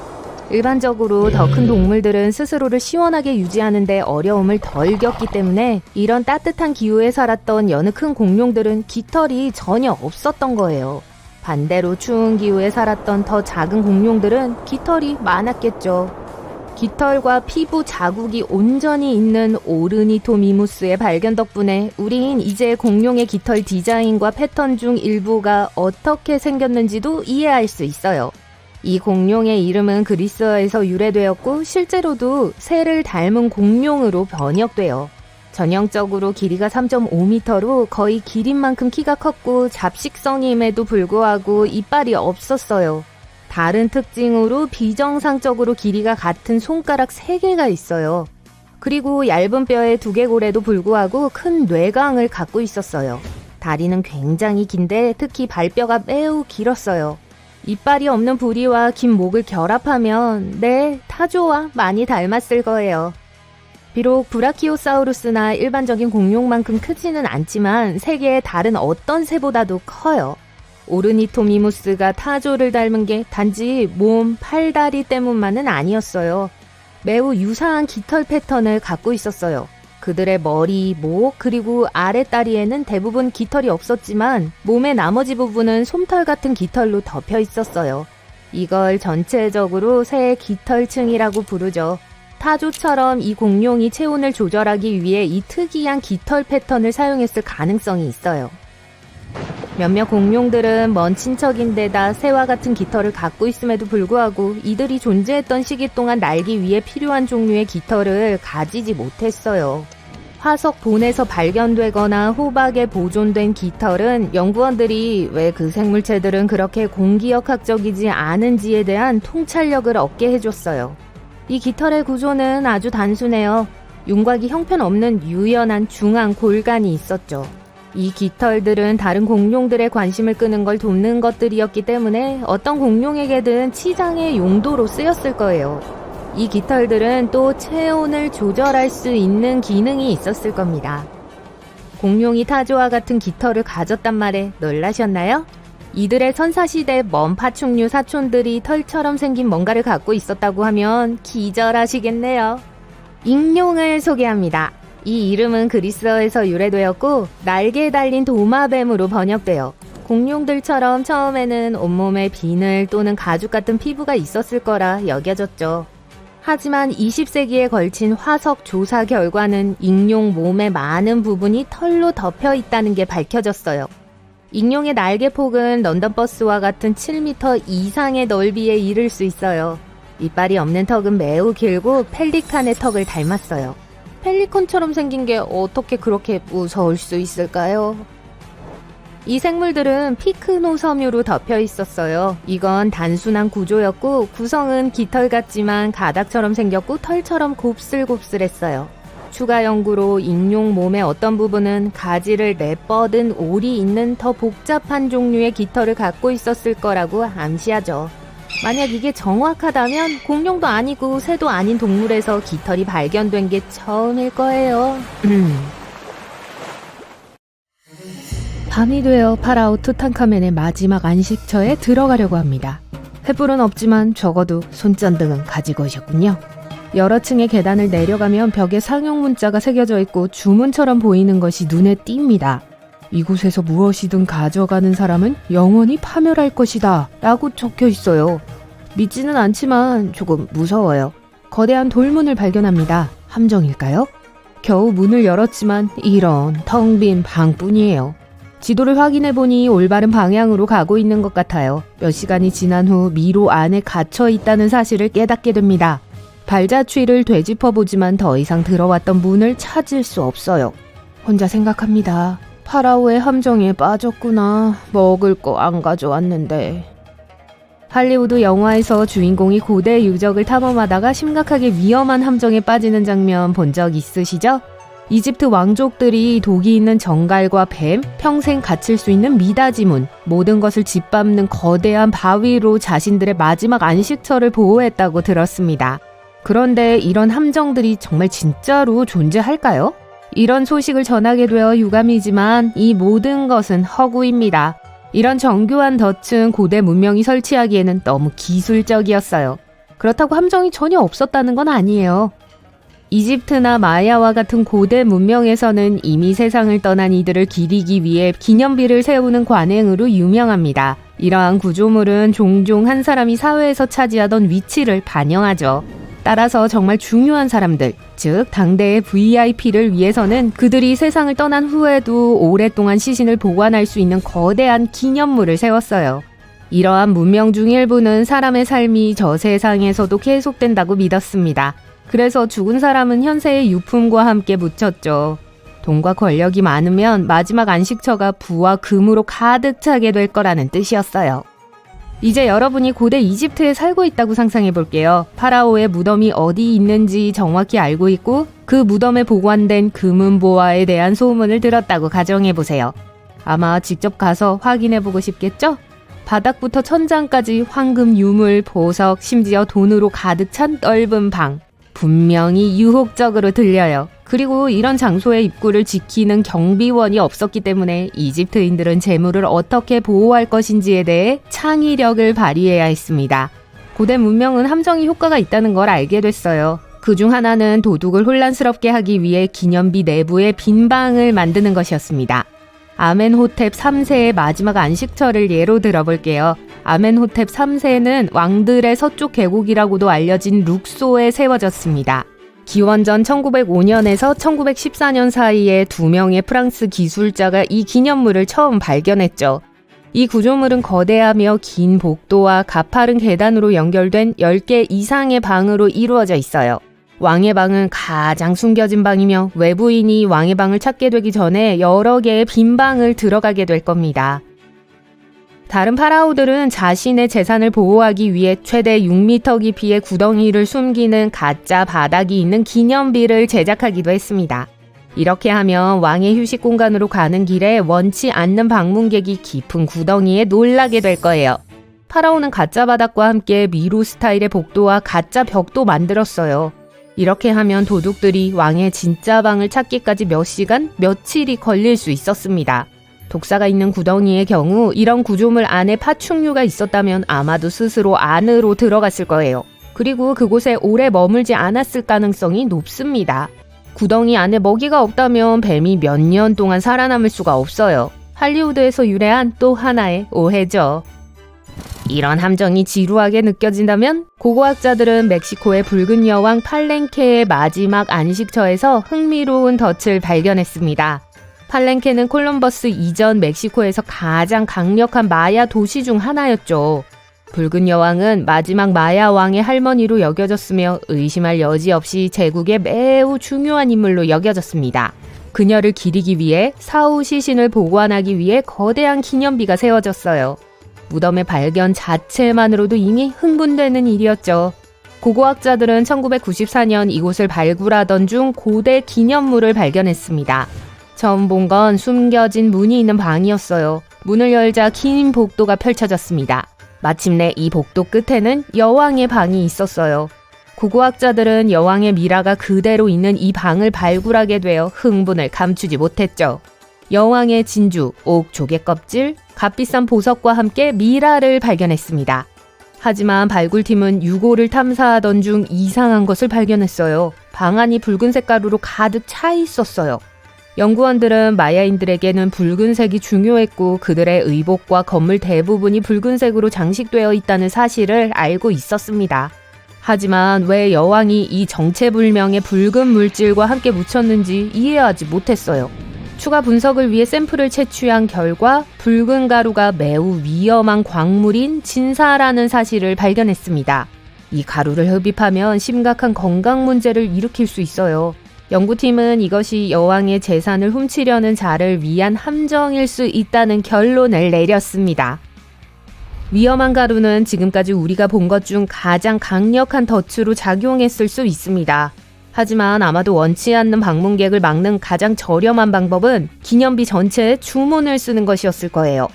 S1: 일반적으로 더 큰 동물들은 스스로를 시원하게 유지하는 데 어려움을 덜 겪기 때문에 이런 따뜻한 기후에 살았던 여느 큰 공룡들은 깃털이 전혀 없었던 거예요. 반대로 추운 기후에 살았던 더 작은 공룡들은 깃털이 많았겠죠. 깃털과 피부 자국이 온전히 있는 오르니토미무스의 발견 덕분에 우린 이제 공룡의 깃털 디자인과 패턴 중 일부가 어떻게 생겼는지도 이해할 수 있어요. 이 공룡의 이름은 그리스어에서 유래되었고 실제로도 새를 닮은 공룡으로 번역돼요. 전형적으로 길이가 3.5m로 거의 기린만큼 키가 컸고 잡식성임에도 불구하고 이빨이 없었어요. 다른 특징으로 비정상적으로 길이가 같은 손가락 3개가 있어요. 그리고 얇은 뼈의 두개골에도 불구하고 큰 뇌강을 갖고 있었어요. 다리는 굉장히 긴데 특히 발뼈가 매우 길었어요. 이빨이 없는 부리와 긴 목을 결합하면 타조와 많이 닮았을 거예요. 비록 브라키오사우루스나 일반적인 공룡만큼 크지는 않지만 세계의 다른 어떤 새보다도 커요. 오르니토미무스가 타조를 닮은 게 단지 몸, 팔다리 때문만은 아니었어요. 매우 유사한 깃털 패턴을 갖고 있었어요. 그들의 머리, 목, 그리고 아랫다리에는 대부분 깃털이 없었지만 몸의 나머지 부분은 솜털 같은 깃털로 덮여 있었어요. 이걸 전체적으로 새의 깃털층이라고 부르죠. 타조처럼 이 공룡이 체온을 조절하기 위해 이 특이한 깃털 패턴을 사용했을 가능성이 있어요. 몇몇 공룡들은 먼 친척인데다 새와 같은 깃털을 갖고 있음에도 불구하고 이들이 존재했던 시기 동안 날기 위해 필요한 종류의 깃털을 가지지 못했어요. 화석 본에서 발견되거나 호박에 보존된 깃털은 연구원들이 왜 그 생물체들은 그렇게 공기역학적이지 않은지에 대한 통찰력을 얻게 해줬어요. 이 깃털의 구조는 아주 단순해요. 윤곽이 형편없는 유연한 중앙 골간이 있었죠. 이 깃털들은 다른 공룡들의 관심을 끄는 걸 돕는 것들이었기 때문에 어떤 공룡에게든 치장의 용도로 쓰였을 거예요. 이 깃털들은 또 체온을 조절할 수 있는 기능이 있었을 겁니다. 공룡이 타조와 같은 깃털을 가졌단 말에 놀라셨나요? 이들의 선사시대 먼 파충류 사촌들이 털처럼 생긴 뭔가를 갖고 있었다고 하면 기절하시겠네요. 익룡을 소개합니다. 이 이름은 그리스어에서 유래되었고 날개에 달린 도마뱀으로 번역돼요. 공룡들처럼 처음에는 온몸에 비늘 또는 가죽 같은 피부가 있었을 거라 여겨졌죠. 하지만 20세기에 걸친 화석 조사 결과는 익룡 몸의 많은 부분이 털로 덮여 있다는 게 밝혀졌어요. 익룡의 날개폭은 런던버스와 같은 7m 이상의 넓이에 이를 수 있어요. 이빨이 없는 턱은 매우 길고 펠리칸의 턱을 닮았어요. 펠리컨처럼 생긴 게 어떻게 그렇게 무서울 수 있을까요? 이 생물들은 피크노 섬유로 덮여 있었어요. 이건 단순한 구조였고 구성은 깃털 같지만 가닥처럼 생겼고 털처럼 곱슬곱슬했어요. 추가 연구로 익룡 몸의 어떤 부분은 가지를 내뻗은 올이 있는 더 복잡한 종류의 깃털을 갖고 있었을 거라고 암시하죠. 만약 이게 정확하다면 공룡도 아니고 새도 아닌 동물에서 깃털이 발견된 게 처음일 거예요. 밤이 되어 파라오 투탕카멘의 마지막 안식처에 들어가려고 합니다. 횃불은 없지만 적어도 손전등은 가지고 오셨군요. 여러 층의 계단을 내려가면 벽에 상용 문자가 새겨져 있고 주문처럼 보이는 것이 눈에 띕니다. 이곳에서 무엇이든 가져가는 사람은 영원히 파멸할 것이다 라고 적혀 있어요. 믿지는 않지만 조금 무서워요. 거대한 돌문을 발견합니다. 함정일까요? 겨우 문을 열었지만 이런 텅 빈 방뿐이에요. 지도를 확인해보니 올바른 방향으로 가고 있는 것 같아요. 몇 시간이 지난 후 미로 안에 갇혀 있다는 사실을 깨닫게 됩니다. 발자취를 되짚어보지만 더 이상 들어왔던 문을 찾을 수 없어요. 혼자 생각합니다. 파라오의 함정에 빠졌구나. 먹을 거 안 가져왔는데. 할리우드 영화에서 주인공이 고대 유적을 탐험하다가 심각하게 위험한 함정에 빠지는 장면 본 적 있으시죠? 이집트 왕족들이 독이 있는 정갈과 뱀, 평생 갇힐 수 있는 미닫이문, 모든 것을 짓밟는 거대한 바위로 자신들의 마지막 안식처를 보호했다고 들었습니다. 그런데 이런 함정들이 정말 진짜로 존재할까요? 이런 소식을 전하게 되어 유감이지만 이 모든 것은 허구입니다. 이런 정교한 덫은 고대 문명이 설치하기에는 너무 기술적이었어요. 그렇다고 함정이 전혀 없었다는 건 아니에요. 이집트나 마야와 같은 고대 문명에서는 이미 세상을 떠난 이들을 기리기 위해 기념비를 세우는 관행으로 유명합니다. 이러한 구조물은 종종 한 사람이 사회에서 차지하던 위치를 반영하죠. 따라서 정말 중요한 사람들, 즉 당대의 VIP를 위해서는 그들이 세상을 떠난 후에도 오랫동안 시신을 보관할 수 있는 거대한 기념물을 세웠어요. 이러한 문명 중 일부는 사람의 삶이 저 세상에서도 계속된다고 믿었습니다. 그래서 죽은 사람은 현세의 유품과 함께 묻혔죠. 돈과 권력이 많으면 마지막 안식처가 부와 금으로 가득 차게 될 거라는 뜻이었어요. 이제 여러분이 고대 이집트에 살고 있다고 상상해 볼게요. 파라오의 무덤이 어디 있는지 정확히 알고 있고 그 무덤에 보관된 금은보화에 대한 소문을 들었다고 가정해 보세요. 아마 직접 가서 확인해 보고 싶겠죠? 바닥부터 천장까지 황금 유물, 보석, 심지어 돈으로 가득 찬 넓은 방. 분명히 유혹적으로 들려요. 그리고 이런 장소의 입구를 지키는 경비원이 없었기 때문에 이집트인들은 재물을 어떻게 보호할 것인지에 대해 창의력을 발휘해야 했습니다. 고대 문명은 함정이 효과가 있다는 걸 알게 됐어요. 그중 하나는 도둑을 혼란스럽게 하기 위해 기념비 내부에 빈 방을 만드는 것이었습니다. 아멘호텝 3세의 마지막 안식처를 예로 들어볼게요. 아멘호텝 3세는 왕들의 서쪽 계곡이라고도 알려진 룩소에 세워졌습니다. 기원전 1905년에서 1914년 사이에 2명의 프랑스 기술자가 이 기념물을 처음 발견했죠. 이 구조물은 거대하며 긴 복도와 가파른 계단으로 연결된 10개 이상의 방으로 이루어져 있어요. 왕의 방은 가장 숨겨진 방이며 외부인이 왕의 방을 찾게 되기 전에 여러 개의 빈 방을 들어가게 될 겁니다. 다른 파라오들은 자신의 재산을 보호하기 위해 최대 6m 깊이의 구덩이를 숨기는 가짜 바닥이 있는 기념비를 제작하기도 했습니다. 이렇게 하면 왕의 휴식 공간으로 가는 길에 원치 않는 방문객이 깊은 구덩이에 놀라게 될 거예요. 파라오는 가짜 바닥과 함께 미로 스타일의 복도와 가짜 벽도 만들었어요. 이렇게 하면 도둑들이 왕의 진짜 방을 찾기까지 몇 시간, 며칠이 걸릴 수 있었습니다. 독사가 있는 구덩이의 경우 이런 구조물 안에 파충류가 있었다면 아마도 스스로 안으로 들어갔을 거예요. 그리고 그곳에 오래 머물지 않았을 가능성이 높습니다. 구덩이 안에 먹이가 없다면 뱀이 몇 년 동안 살아남을 수가 없어요. 할리우드에서 유래한 또 하나의 오해죠. 이런 함정이 지루하게 느껴진다면 고고학자들은 멕시코의 붉은 여왕 팔렌케의 마지막 안식처에서 흥미로운 덫을 발견했습니다. 팔렌케는 콜럼버스 이전 멕시코에서 가장 강력한 마야 도시 중 하나였죠. 붉은 여왕은 마지막 마야 왕의 할머니로 여겨졌으며 의심할 여지 없이 제국의 매우 중요한 인물로 여겨졌습니다. 그녀를 기리기 위해 사후 시신을 보관하기 위해 거대한 기념비가 세워졌어요. 무덤의 발견 자체만으로도 이미 흥분되는 일이었죠. 고고학자들은 1994년 이곳을 발굴하던 중 고대 기념물을 발견했습니다. 처음 본 건 숨겨진 문이 있는 방이었어요. 문을 열자 긴 복도가 펼쳐졌습니다. 마침내 이 복도 끝에는 여왕의 방이 있었어요. 고고학자들은 여왕의 미라가 그대로 있는 이 방을 발굴하게 되어 흥분을 감추지 못했죠. 여왕의 진주, 옥 조개 껍질, 값비싼 보석과 함께 미라를 발견했습니다. 하지만 발굴팀은 유골을 탐사하던 중 이상한 것을 발견했어요. 방 안이 붉은색 가루로 가득 차 있었어요. 연구원들은 마야인들에게는 붉은색이 중요했고 그들의 의복과 건물 대부분이 붉은색으로 장식되어 있다는 사실을 알고 있었습니다. 하지만 왜 여왕이 이 정체불명의 붉은 물질과 함께 묻혔는지 이해하지 못했어요. 추가 분석을 위해 샘플을 채취한 결과 붉은 가루가 매우 위험한 광물인 진사라는 사실을 발견했습니다. 이 가루를 흡입하면 심각한 건강 문제를 일으킬 수 있어요. 연구팀은 이것이 여왕의 재산을 훔치려는 자를 위한 함정일 수 있다는 결론을 내렸습니다. 위험한 가루는 지금까지 우리가 본 것 중 가장 강력한 덫으로 작용했을 수 있습니다. 하지만 아마도 원치 않는 방문객을 막는 가장 저렴한 방법은 기념비 전체에 주문을 쓰는 것이었을 거예요.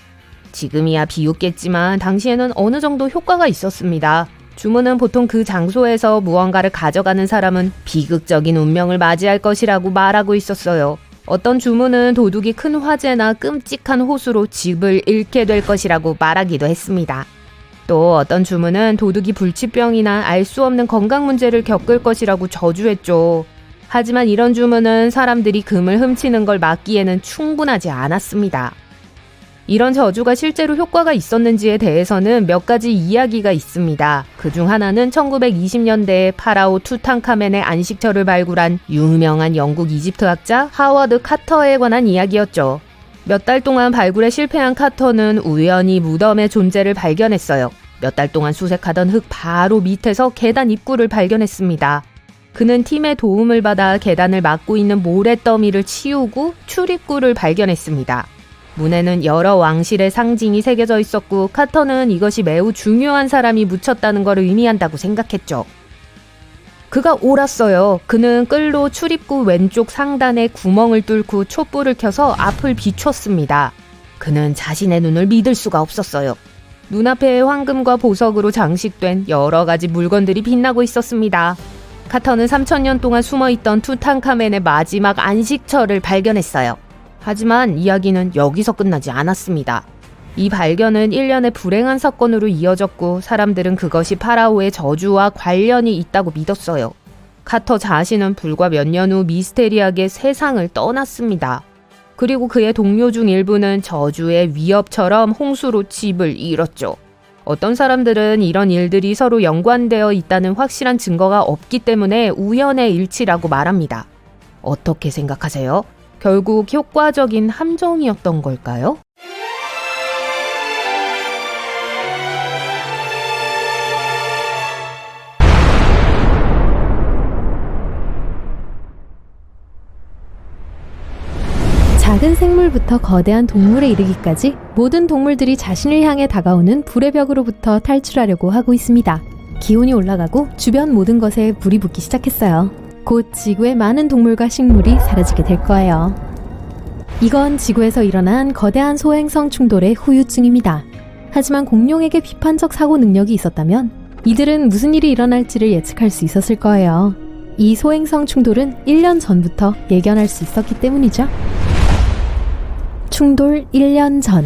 S1: 지금이야 비웃겠지만 당시에는 어느 정도 효과가 있었습니다. 주문은 보통 그 장소에서 무언가를 가져가는 사람은 비극적인 운명을 맞이할 것이라고 말하고 있었어요. 어떤 주문은 도둑이 큰 화재나 끔찍한 호수로 집을 잃게 될 것이라고 말하기도 했습니다. 또 어떤 주문은 도둑이 불치병이나 알 수 없는 건강 문제를 겪을 것이라고 저주했죠. 하지만 이런 주문은 사람들이 금을 훔치는 걸 막기에는 충분하지 않았습니다. 이런 저주가 실제로 효과가 있었는지에 대해서는 몇 가지 이야기가 있습니다. 그중 하나는 1920년대에 파라오 투탕카멘의 안식처를 발굴한 유명한 영국 이집트학자 하워드 카터에 관한 이야기였죠. 몇 달 동안 발굴에 실패한 카터는 우연히 무덤의 존재를 발견했어요. 몇 달 동안 수색하던 흙 바로 밑에서 계단 입구를 발견했습니다. 그는 팀의 도움을 받아 계단을 막고 있는 모래더미를 치우고 출입구를 발견했습니다. 문에는 여러 왕실의 상징이 새겨져 있었고 카터는 이것이 매우 중요한 사람이 묻혔다는 걸 의미한다고 생각했죠. 그가 옳았어요. 그는 끌로 출입구 왼쪽 상단에 구멍을 뚫고 촛불을 켜서 앞을 비췄습니다. 그는 자신의 눈을 믿을 수가 없었어요. 눈앞에 황금과 보석으로 장식된 여러 가지 물건들이 빛나고 있었습니다. 카터는 3000년 동안 숨어있던 투탕카멘의 마지막 안식처를 발견했어요. 하지만 이야기는 여기서 끝나지 않았습니다. 이 발견은 일련의 불행한 사건으로 이어졌고 사람들은 그것이 파라오의 저주와 관련이 있다고 믿었어요. 카터 자신은 불과 몇 년 후 미스테리하게 세상을 떠났습니다. 그리고 그의 동료 중 일부는 저주의 위협처럼 홍수로 집을 잃었죠. 어떤 사람들은 이런 일들이 서로 연관되어 있다는 확실한 증거가 없기 때문에 우연의 일치라고 말합니다. 어떻게 생각하세요? 결국 효과적인 함정이었던 걸까요?
S3: 작은 생물부터 거대한 동물에 이르기까지 모든 동물들이 자신을 향해 다가오는 불의 벽으로부터 탈출하려고 하고 있습니다. 기온이 올라가고 주변 모든 것에 불이 붙기 시작했어요. 곧 지구의 많은 동물과 식물이 사라지게 될 거예요. 이건 지구에서 일어난 거대한 소행성 충돌의 후유증입니다. 하지만 공룡에게 비판적 사고 능력이 있었다면 이들은 무슨 일이 일어날지를 예측할 수 있었을 거예요. 이 소행성 충돌은 1년 전부터 예견할 수 있었기 때문이죠. 충돌 1년 전.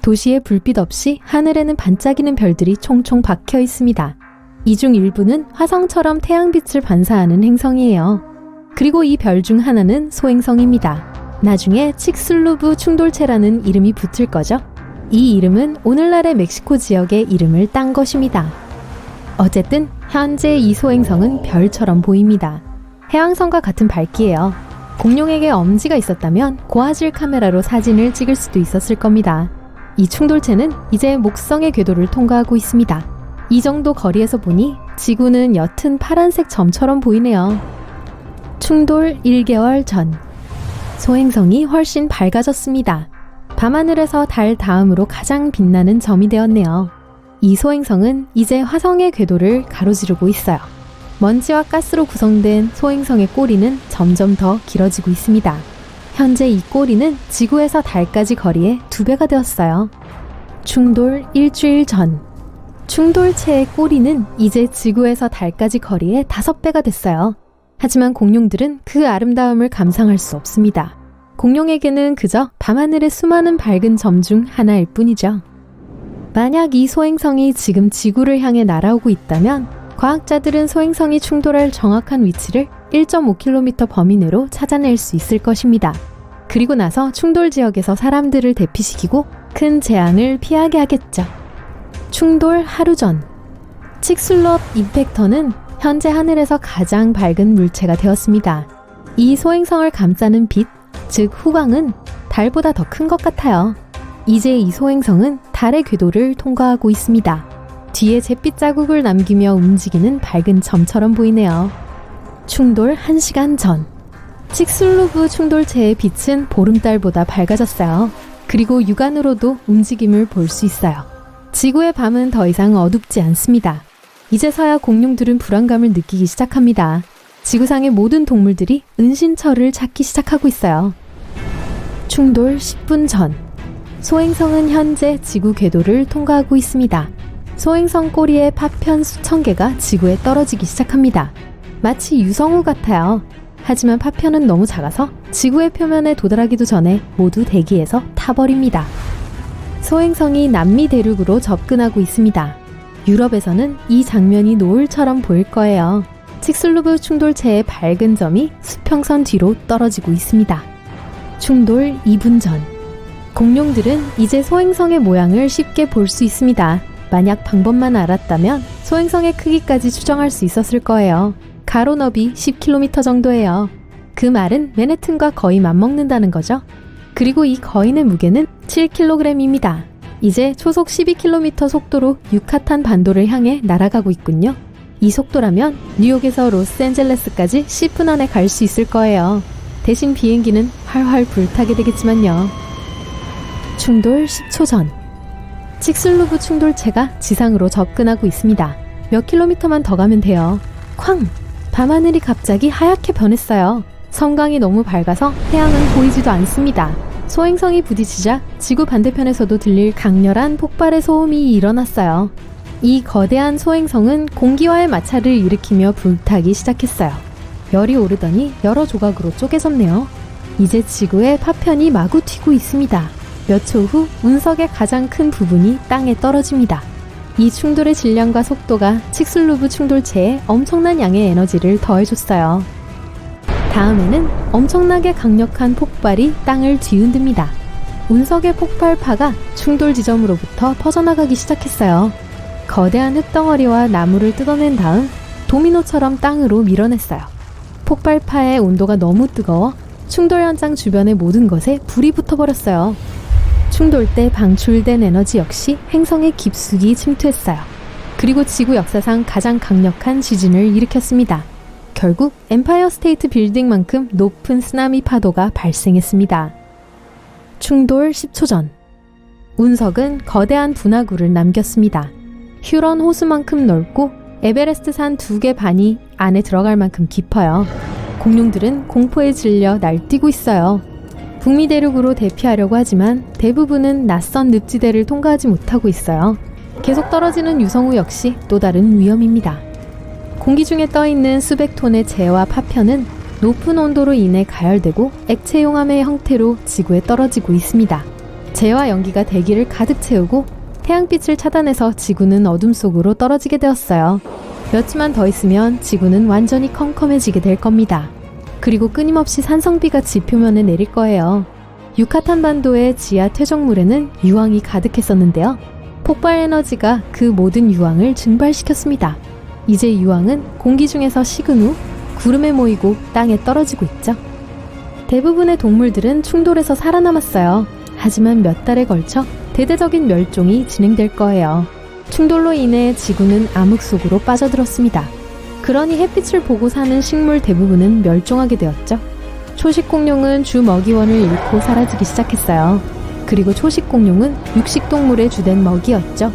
S3: 도시에 불빛 없이 하늘에는 반짝이는 별들이 총총 박혀 있습니다. 이 중 일부는 화성처럼 태양빛을 반사하는 행성이에요. 그리고 이 별 중 하나는 소행성입니다. 나중에 칙슬루브 충돌체라는 이름이 붙을 거죠. 이 이름은 오늘날의 멕시코 지역의 이름을 딴 것입니다. 어쨌든 현재 이 소행성은 별처럼 보입니다. 해왕성과 같은 밝기예요. 공룡에게 엄지가 있었다면 고화질 카메라로 사진을 찍을 수도 있었을 겁니다. 이 충돌체는 이제 목성의 궤도를 통과하고 있습니다. 이 정도 거리에서 보니 지구는 옅은 파란색 점처럼 보이네요. 충돌 1개월 전. 소행성이 훨씬 밝아졌습니다. 밤하늘에서 달 다음으로 가장 빛나는 점이 되었네요. 이 소행성은 이제 화성의 궤도를 가로지르고 있어요. 먼지와 가스로 구성된 소행성의 꼬리는 점점 더 길어지고 있습니다. 현재 이 꼬리는 지구에서 달까지 거리의 2배가 되었어요. 충돌 일주일 전. 충돌체의 꼬리는 이제 지구에서 달까지 거리의 5배가 됐어요. 하지만 공룡들은 그 아름다움을 감상할 수 없습니다. 공룡에게는 그저 밤하늘의 수많은 밝은 점 중 하나일 뿐이죠. 만약 이 소행성이 지금 지구를 향해 날아오고 있다면 과학자들은 소행성이 충돌할 정확한 위치를 1.5km 범위 내로 찾아낼 수 있을 것입니다. 그리고 나서 충돌 지역에서 사람들을 대피시키고 큰 재앙을 피하게 하겠죠. 충돌 하루 전. 칙슬롭 임팩터는 현재 하늘에서 가장 밝은 물체가 되었습니다. 이 소행성을 감싸는 빛, 즉 후광은 달보다 더 큰 것 같아요. 이제 이 소행성은 달의 궤도를 통과하고 있습니다. 뒤에 잿빛 자국을 남기며 움직이는 밝은 점처럼 보이네요. 충돌 1시간 전. 칙슬루브 충돌체의 빛은 보름달보다 밝아졌어요. 그리고 육안으로도 움직임을 볼 수 있어요. 지구의 밤은 더 이상 어둡지 않습니다. 이제서야 공룡들은 불안감을 느끼기 시작합니다. 지구상의 모든 동물들이 은신처를 찾기 시작하고 있어요. 충돌 10분 전. 소행성은 현재 지구 궤도를 통과하고 있습니다. 소행성 꼬리의 파편 수천 개가 지구에 떨어지기 시작합니다. 마치 유성우 같아요. 하지만 파편은 너무 작아서 지구의 표면에 도달하기도 전에 모두 대기에서 타버립니다. 소행성이 남미 대륙으로 접근하고 있습니다. 유럽에서는 이 장면이 노을처럼 보일 거예요. 칙슬루브 충돌체의 밝은 점이 수평선 뒤로 떨어지고 있습니다. 충돌 2분 전. 공룡들은 이제 소행성의 모양을 쉽게 볼 수 있습니다. 만약 방법만 알았다면 소행성의 크기까지 추정할 수 있었을 거예요. 가로 너비 10km 정도예요. 그 말은 맨해튼과 거의 맞먹는다는 거죠. 그리고 이 거인의 무게는 7kg입니다. 이제 초속 12km 속도로 유카탄 반도를 향해 날아가고 있군요. 이 속도라면 뉴욕에서 로스앤젤레스까지 10분 안에 갈 수 있을 거예요. 대신 비행기는 활활 불타게 되겠지만요. 충돌 10초 전. 칙슬루브 충돌체가 지상으로 접근하고 있습니다. 몇 킬로미터만 더 가면 돼요. 쾅! 밤하늘이 갑자기 하얗게 변했어요. 섬광이 너무 밝아서 태양은 보이지도 않습니다. 소행성이 부딪히자 지구 반대편에서도 들릴 강렬한 폭발의 소음이 일어났어요. 이 거대한 소행성은 공기와의 마찰을 일으키며 불타기 시작했어요. 열이 오르더니 여러 조각으로 쪼개졌네요. 이제 지구의 파편이 마구 튀고 있습니다. 몇 초 후 운석의 가장 큰 부분이 땅에 떨어집니다. 이 충돌의 질량과 속도가 칙슬루브 충돌체에 엄청난 양의 에너지를 더해줬어요. 다음에는 엄청나게 강력한 폭발이 땅을 뒤흔듭니다. 운석의 폭발파가 충돌 지점으로부터 퍼져나가기 시작했어요. 거대한 흙덩어리와 나무를 뜯어낸 다음 도미노처럼 땅으로 밀어냈어요. 폭발파의 온도가 너무 뜨거워 충돌 현장 주변의 모든 것에 불이 붙어버렸어요. 충돌 때 방출된 에너지 역시 행성에 깊숙이 침투했어요. 그리고 지구 역사상 가장 강력한 지진을 일으켰습니다. 결국 엠파이어 스테이트 빌딩만큼 높은 쓰나미 파도가 발생했습니다. 충돌 10초 전. 운석은 거대한 분화구를 남겼습니다. 휴런 호수만큼 넓고 에베레스트 산 2개 반이 안에 들어갈 만큼 깊어요. 공룡들은 공포에 질려 날뛰고 있어요. 북미 대륙으로 대피하려고 하지만 대부분은 낯선 늪지대를 통과하지 못하고 있어요. 계속 떨어지는 유성우 역시 또 다른 위험입니다. 공기 중에 떠있는 수백 톤의 재와 파편은 높은 온도로 인해 가열되고 액체 용암의 형태로 지구에 떨어지고 있습니다. 재와 연기가 대기를 가득 채우고 태양빛을 차단해서 지구는 어둠 속으로 떨어지게 되었어요. 며칠만 더 있으면 지구는 완전히 컴컴해지게 될 겁니다. 그리고 끊임없이 산성비가 지표면에 내릴 거예요. 유카탄 반도의 지하 퇴적물에는 유황이 가득했었는데요. 폭발 에너지가 그 모든 유황을 증발시켰습니다. 이제 유황은 공기 중에서 식은 후 구름에 모이고 땅에 떨어지고 있죠. 대부분의 동물들은 충돌에서 살아남았어요. 하지만 몇 달에 걸쳐 대대적인 멸종이 진행될 거예요. 충돌로 인해 지구는 암흑 속으로 빠져들었습니다. 그러니 햇빛을 보고 사는 식물 대부분은 멸종하게 되었죠. 초식 공룡은 주 먹이원을 잃고 사라지기 시작했어요. 그리고 초식 공룡은 육식 동물의 주된 먹이였죠.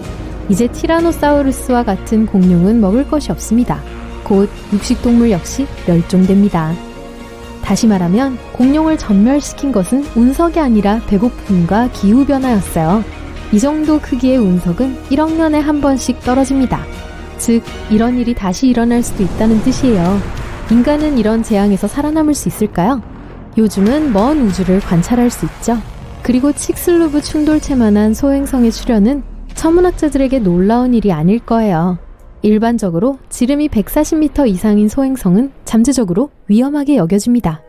S3: 이제 티라노사우루스와 같은 공룡은 먹을 것이 없습니다. 곧 육식 동물 역시 멸종됩니다. 다시 말하면 공룡을 전멸시킨 것은 운석이 아니라 배고픔과 기후변화였어요. 이 정도 크기의 운석은 1억 년에 한 번씩 떨어집니다. 즉, 이런 일이 다시 일어날 수도 있다는 뜻이에요. 인간은 이런 재앙에서 살아남을 수 있을까요? 요즘은 먼 우주를 관찰할 수 있죠. 그리고 칙슬루브 충돌체만한 소행성의 출현은 천문학자들에게 놀라운 일이 아닐 거예요. 일반적으로 지름이 140m 이상인 소행성은 잠재적으로 위험하게 여겨집니다.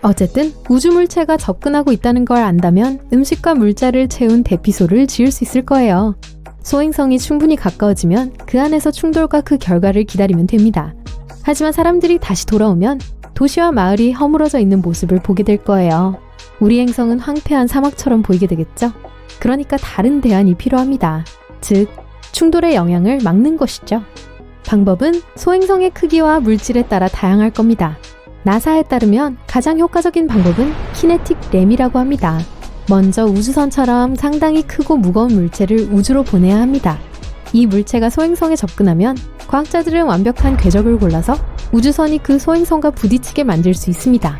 S3: 어쨌든 우주물체가 접근하고 있다는 걸 안다면 음식과 물자를 채운 대피소를 지을 수 있을 거예요. 소행성이 충분히 가까워지면 그 안에서 충돌과 그 결과를 기다리면 됩니다. 하지만 사람들이 다시 돌아오면 도시와 마을이 허물어져 있는 모습을 보게 될 거예요. 우리 행성은 황폐한 사막처럼 보이게 되겠죠? 그러니까 다른 대안이 필요합니다. 즉, 충돌의 영향을 막는 것이죠. 방법은 소행성의 크기와 물질에 따라 다양할 겁니다. 나사에 따르면 가장 효과적인 방법은 키네틱 램이라고 합니다. 먼저 우주선처럼 상당히 크고 무거운 물체를 우주로 보내야 합니다. 이 물체가 소행성에 접근하면 과학자들은 완벽한 궤적을 골라서 우주선이 그 소행성과 부딪히게 만들 수 있습니다.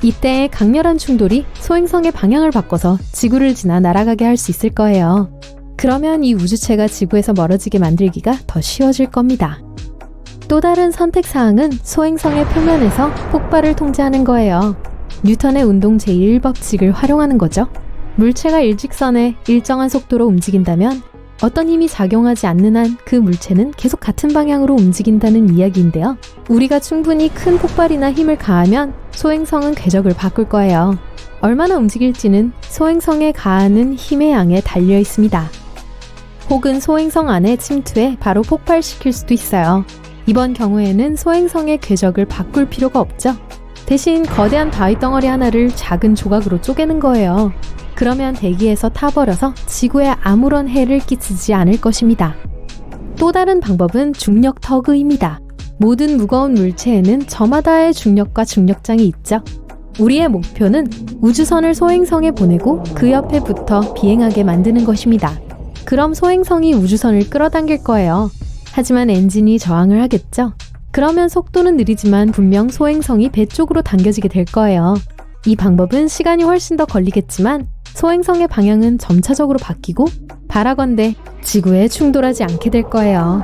S3: 이때 강렬한 충돌이 소행성의 방향을 바꿔서 지구를 지나 날아가게 할 수 있을 거예요. 그러면 이 우주체가 지구에서 멀어지게 만들기가 더 쉬워질 겁니다. 또 다른 선택사항은 소행성의 표면에서 폭발을 통제하는 거예요. 뉴턴의 운동 제1법칙을 활용하는 거죠. 물체가 일직선에 일정한 속도로 움직인다면 어떤 힘이 작용하지 않는 한 그 물체는 계속 같은 방향으로 움직인다는 이야기인데요. 우리가 충분히 큰 폭발이나 힘을 가하면 소행성은 궤적을 바꿀 거예요. 얼마나 움직일지는 소행성에 가하는 힘의 양에 달려 있습니다. 혹은 소행성 안에 침투해 바로 폭발시킬 수도 있어요. 이번 경우에는 소행성의 궤적을 바꿀 필요가 없죠. 대신 거대한 바위 덩어리 하나를 작은 조각으로 쪼개는 거예요. 그러면 대기에서 타버려서 지구에 아무런 해를 끼치지 않을 것입니다. 또 다른 방법은 중력 터그입니다. 모든 무거운 물체에는 저마다의 중력과 중력장이 있죠. 우리의 목표는 우주선을 소행성에 보내고 그 옆에 붙어 비행하게 만드는 것입니다. 그럼 소행성이 우주선을 끌어당길 거예요. 하지만 엔진이 저항을 하겠죠. 그러면 속도는 느리지만 분명 소행성이 배 쪽으로 당겨지게 될 거예요. 이 방법은 시간이 훨씬 더 걸리겠지만 소행성의 방향은 점차적으로 바뀌고 바라건대 지구에 충돌하지 않게 될 거예요.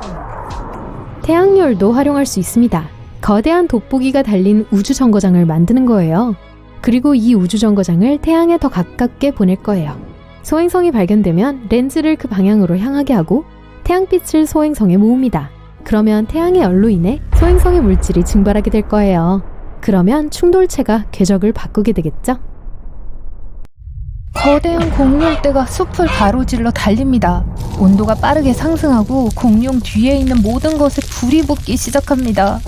S3: 태양열도 활용할 수 있습니다. 거대한 돋보기가 달린 우주정거장을 만드는 거예요. 그리고 이 우주정거장을 태양에 더 가깝게 보낼 거예요. 소행성이 발견되면 렌즈를 그 방향으로 향하게 하고 태양빛을 소행성에 모읍니다. 그러면 태양의 열로 인해 소행성의 물질이 증발하게 될 거예요. 그러면 충돌체가 궤적을 바꾸게 되겠죠?
S1: 거대한 공룡떼가 숲을 가로질러 달립니다. 온도가 빠르게 상승하고 공룡 뒤에 있는 모든 것에 불이 붙기 시작합니다.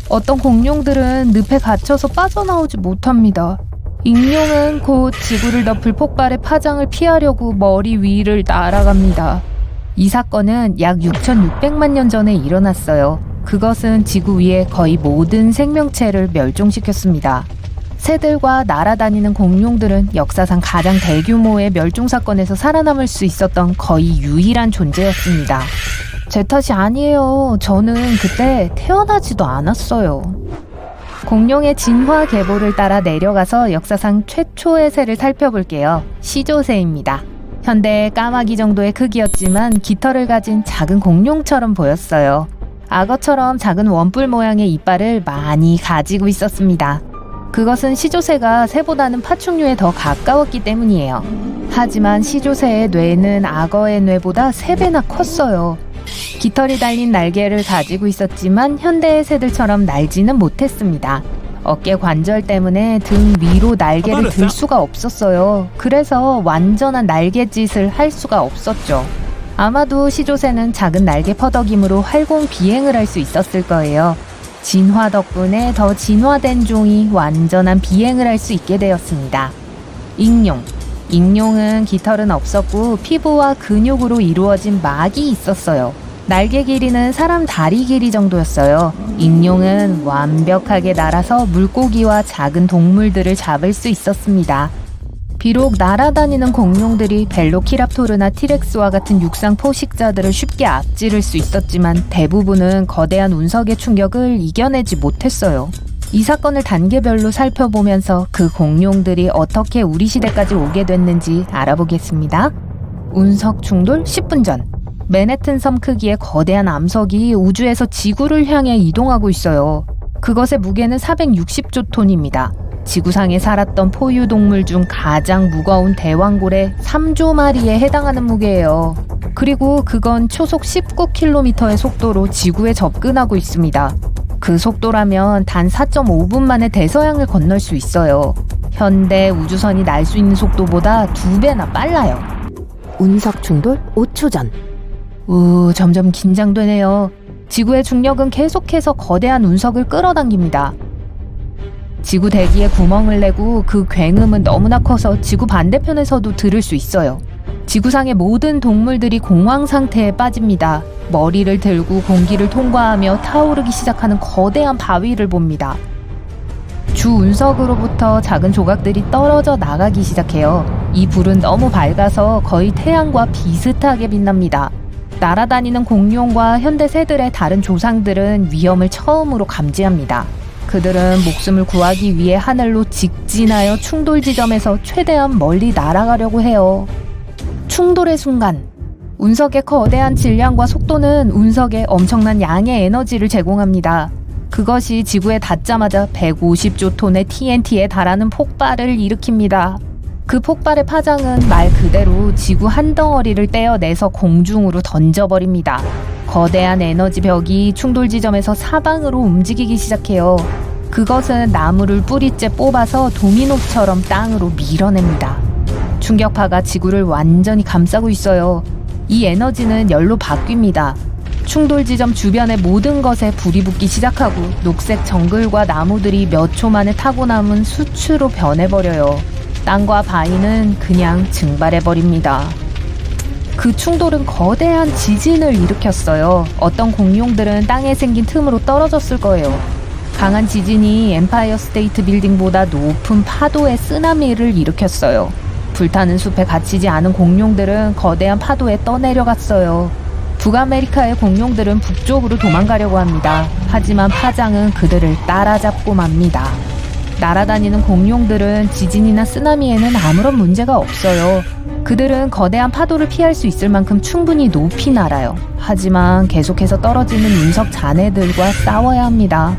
S1: 어떤 공룡들은 늪에 갇혀서 빠져나오지 못합니다. 익룡은 곧 지구를 덮을 폭발의 파장을 피하려고 머리 위를 날아갑니다. 이 사건은 약 6,600만 년 전에 일어났어요. 그것은 지구 위의 거의 모든 생명체를 멸종시켰습니다. 새들과 날아다니는 공룡들은 역사상 가장 대규모의 멸종 사건에서 살아남을 수 있었던 거의 유일한 존재였습니다. 제 탓이 아니에요. 저는 그때 태어나지도 않았어요. 공룡의 진화 계보를 따라 내려가서 역사상 최초의 새를 살펴볼게요. 시조새입니다. 현대의 까마귀 정도의 크기였지만 깃털을 가진 작은 공룡처럼 보였어요. 악어처럼 작은 원뿔 모양의 이빨을 많이 가지고 있었습니다. 그것은 시조새가 새보다는 파충류에 더 가까웠기 때문이에요. 하지만 시조새의 뇌는 악어의 뇌보다 3배나 컸어요. 깃털이 달린 날개를 가지고 있었지만 현대의 새들처럼 날지는 못했습니다. 어깨 관절 때문에 등 위로 날개를 들 수가 없었어요. 그래서 완전한 날갯짓을 할 수가 없었죠. 아마도 시조새는 작은 날개 퍼덕임으로 활공 비행을 할 수 있었을 거예요. 진화 덕분에 더 진화된 종이 완전한 비행을 할 수 있게 되었습니다. 익룡. 익룡은 깃털은 없었고 피부와 근육으로 이루어진 막이 있었어요. 날개 길이는 사람 다리 길이 정도였어요. 익룡은 완벽하게 날아서 물고기와 작은 동물들을 잡을 수 있었습니다. 비록 날아다니는 공룡들이 벨로키랍토르나 티렉스와 같은 육상 포식자들을 쉽게 앞지를 수 있었지만 대부분은 거대한 운석의 충격을 이겨내지 못했어요. 이 사건을 단계별로 살펴보면서 그 공룡들이 어떻게 우리 시대까지 오게 됐는지 알아보겠습니다. 운석 충돌 10분 전. 맨해튼 섬 크기의 거대한 암석이 우주에서 지구를 향해 이동하고 있어요. 그것의 무게는 460조 톤입니다. 지구상에 살았던 포유동물 중 가장 무거운 대왕골의 3조 마리에 해당하는 무게예요. 그리고 그건 초속 19km의 속도로 지구에 접근하고 있습니다. 그 속도라면 단 4.5분 만에 대서양을 건널 수 있어요. 현대 우주선이 날 수 있는 속도보다 2배나 빨라요.
S4: 운석 충돌 5초 전.
S1: 점점 긴장되네요. 지구의 중력은 계속해서 거대한 운석을 끌어당깁니다. 지구 대기에 구멍을 내고 그 굉음은 너무나 커서 지구 반대편에서도 들을 수 있어요. 지구상의 모든 동물들이 공황 상태에 빠집니다. 머리를 들고 공기를 통과하며 타오르기 시작하는 거대한 바위를 봅니다. 주 운석으로부터 작은 조각들이 떨어져 나가기 시작해요. 이 불은 너무 밝아서 거의 태양과 비슷하게 빛납니다. 날아다니는 공룡과 현대 새들의 다른 조상들은 위험을 처음으로 감지합니다. 그들은 목숨을 구하기 위해 하늘로 직진하여 충돌 지점에서 최대한 멀리 날아가려고 해요. 충돌의 순간, 운석의 거대한 질량과 속도는 운석에 엄청난 양의 에너지를 제공합니다. 그것이 지구에 닿자마자 150조 톤의 TNT에 달하는 폭발을 일으킵니다. 그 폭발의 파장은 말 그대로 지구 한 덩어리를 떼어내서 공중으로 던져버립니다. 거대한 에너지 벽이 충돌 지점에서 사방으로 움직이기 시작해요. 그것은 나무를 뿌리째 뽑아서 도미노처럼 땅으로 밀어냅니다. 충격파가 지구를 완전히 감싸고 있어요. 이 에너지는 열로 바뀝니다. 충돌 지점 주변의 모든 것에 불이 붙기 시작하고 녹색 정글과 나무들이 몇 초 만에 타고 남은 수추로 변해버려요. 땅과 바위는 그냥 증발해버립니다. 그 충돌은 거대한 지진을 일으켰어요. 어떤 공룡들은 땅에 생긴 틈으로 떨어졌을 거예요. 강한 지진이 엠파이어 스테이트 빌딩보다 높은 파도의 쓰나미를 일으켰어요. 불타는 숲에 갇히지 않은 공룡들은 거대한 파도에 떠내려갔어요. 북아메리카의 공룡들은 북쪽으로 도망가려고 합니다. 하지만 파장은 그들을 따라잡고 맙니다. 날아다니는 공룡들은 지진이나 쓰나미에는 아무런 문제가 없어요. 그들은 거대한 파도를 피할 수 있을 만큼 충분히 높이 날아요. 하지만 계속해서 떨어지는 운석 잔해들과 싸워야 합니다.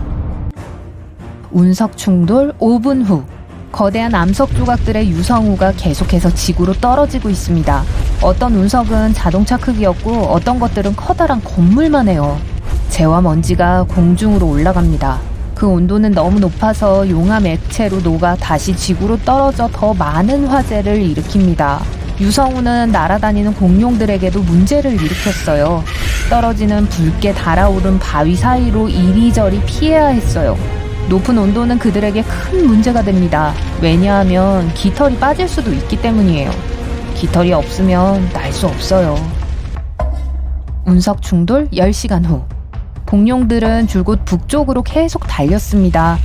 S1: 운석 충돌 5분 후, 거대한 암석 조각들의 유성우가 계속해서 지구로 떨어지고 있습니다. 어떤 운석은 자동차 크기였고 어떤 것들은 커다란 건물만 해요. 재와 먼지가 공중으로 올라갑니다. 그 온도는 너무 높아서 용암 액체로 녹아 다시 지구로 떨어져 더 많은 화재를 일으킵니다. 유성우는 날아다니는 공룡들에게도 문제를 일으켰어요. 떨어지는 붉게 달아오른 바위 사이로 이리저리 피해야 했어요. 높은 온도는 그들에게 큰 문제가 됩니다. 왜냐하면 깃털이 빠질 수도 있기 때문이에요. 깃털이 없으면 날 수 없어요. 운석 충돌 10시간 후, 공룡들은 줄곧 북쪽으로 계속 달렸습니다.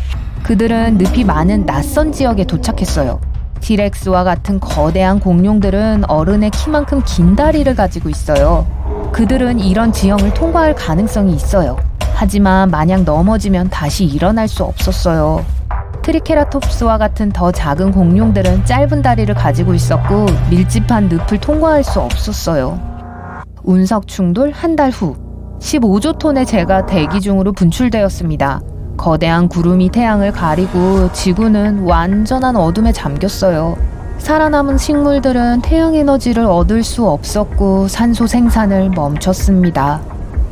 S1: 그들은 늪이 많은 낯선 지역에 도착했어요. 티렉스와 같은 거대한 공룡들은 어른의 키만큼 긴 다리를 가지고 있어요. 그들은 이런 지형을 통과할 가능성이 있어요. 하지만 만약 넘어지면 다시 일어날 수 없었어요. 트리케라톱스와 같은 더 작은 공룡들은 짧은 다리를 가지고 있었고 밀집한 늪을 통과할 수 없었어요. 운석 충돌 한 달 후, 15조 톤의 재가 대기 중으로 분출되었습니다. 거대한 구름이 태양을 가리고 지구는 완전한 어둠에 잠겼어요. 살아남은 식물들은 태양 에너지를 얻을 수 없었고 산소 생산을 멈췄습니다.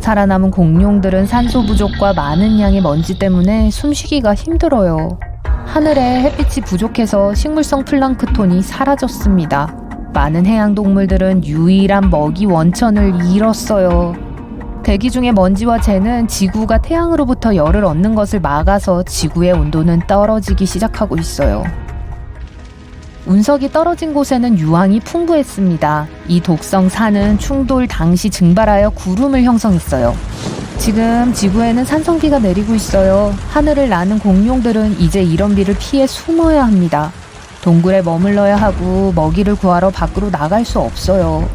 S1: 살아남은 공룡들은 산소 부족과 많은 양의 먼지 때문에 숨쉬기가 힘들어요. 하늘에 햇빛이 부족해서 식물성 플랑크톤이 사라졌습니다. 많은 해양동물들은 유일한 먹이 원천을 잃었어요. 대기 중의 먼지와 재는 지구가 태양으로부터 열을 얻는 것을 막아서 지구의 온도는 떨어지기 시작하고 있어요. 운석이 떨어진 곳에는 유황이 풍부했습니다. 이 독성산은 충돌 당시 증발하여 구름을 형성했어요. 지금 지구에는 산성비가 내리고 있어요. 하늘을 나는 공룡들은 이제 이런 비를 피해 숨어야 합니다. 동굴에 머물러야 하고 먹이를 구하러 밖으로 나갈 수 없어요.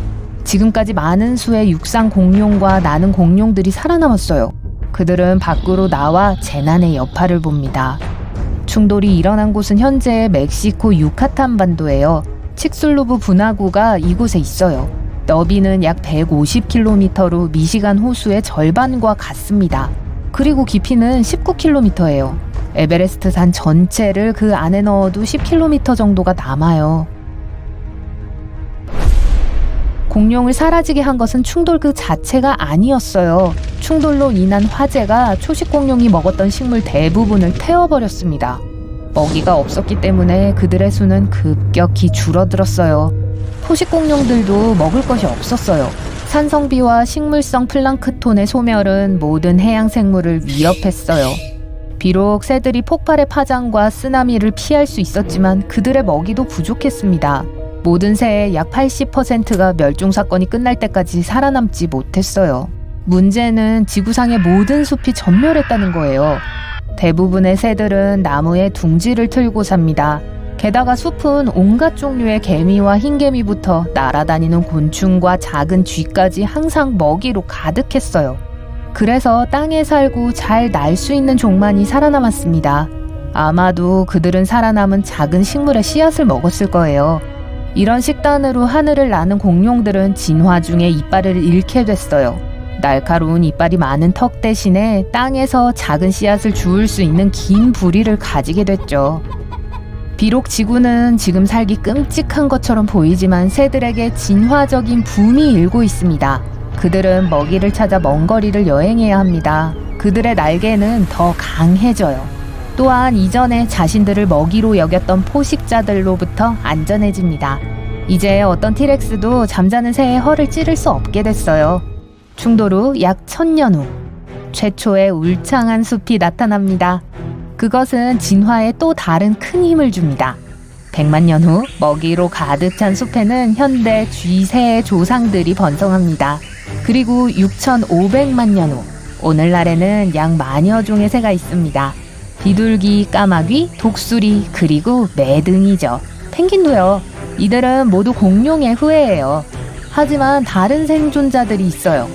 S1: 지금까지 많은 수의 육상 공룡과 나는 공룡들이 살아남았어요. 그들은 밖으로 나와 재난의 여파를 봅니다. 충돌이 일어난 곳은 현재 멕시코 유카탄 반도예요. 칙슬로브 분화구가 이곳에 있어요. 너비는 약 150km로 미시간 호수의 절반과 같습니다. 그리고 깊이는 19km예요. 에베레스트 산 전체를 그 안에 넣어도 10km 정도가 남아요. 공룡을 사라지게 한 것은 충돌 그 자체가 아니었어요. 충돌로 인한 화재가 초식 공룡이 먹었던 식물 대부분을 태워버렸습니다. 먹이가 없었기 때문에 그들의 수는 급격히 줄어들었어요. 포식 공룡들도 먹을 것이 없었어요. 산성비와 식물성 플랑크톤의 소멸은 모든 해양 생물을 위협했어요. 비록 새들이 폭발의 파장과 쓰나미를 피할 수 있었지만 그들의 먹이도 부족했습니다. 모든 새의 약 80%가 멸종 사건이 끝날 때까지 살아남지 못했어요. 문제는 지구상의 모든 숲이 전멸했다는 거예요. 대부분의 새들은 나무에 둥지를 틀고 삽니다. 게다가 숲은 온갖 종류의 개미와 흰개미부터 날아다니는 곤충과 작은 쥐까지 항상 먹이로 가득했어요. 그래서 땅에 살고 잘 날 수 있는 종만이 살아남았습니다. 아마도 그들은 살아남은 작은 식물의 씨앗을 먹었을 거예요. 이런 식단으로 하늘을 나는 공룡들은 진화 중에 이빨을 잃게 됐어요. 날카로운 이빨이 많은 턱 대신에 땅에서 작은 씨앗을 주울 수 있는 긴 부리를 가지게 됐죠. 비록 지구는 지금 살기 끔찍한 것처럼 보이지만 새들에게 진화적인 붐이 일고 있습니다. 그들은 먹이를 찾아 먼 거리를 여행해야 합니다. 그들의 날개는 더 강해져요. 또한 이전에 자신들을 먹이로 여겼던 포식자들로부터 안전해집니다. 이제 어떤 티렉스도 잠자는 새의 허를 찌를 수 없게 됐어요. 충돌 후 약 1000년 후 최초의 울창한 숲이 나타납니다. 그것은 진화에 또 다른 큰 힘을 줍니다. 100만 년 후 먹이로 가득 찬 숲에는 현대 쥐새의 조상들이 번성합니다. 그리고 6500만 년 후 오늘날에는 약 만여 종의 새가 있습니다. 비둘기, 까마귀, 독수리, 그리고 매 등이죠. 펭귄도요. 이들은 모두 공룡의 후예예요. 하지만 다른 생존자들이 있어요.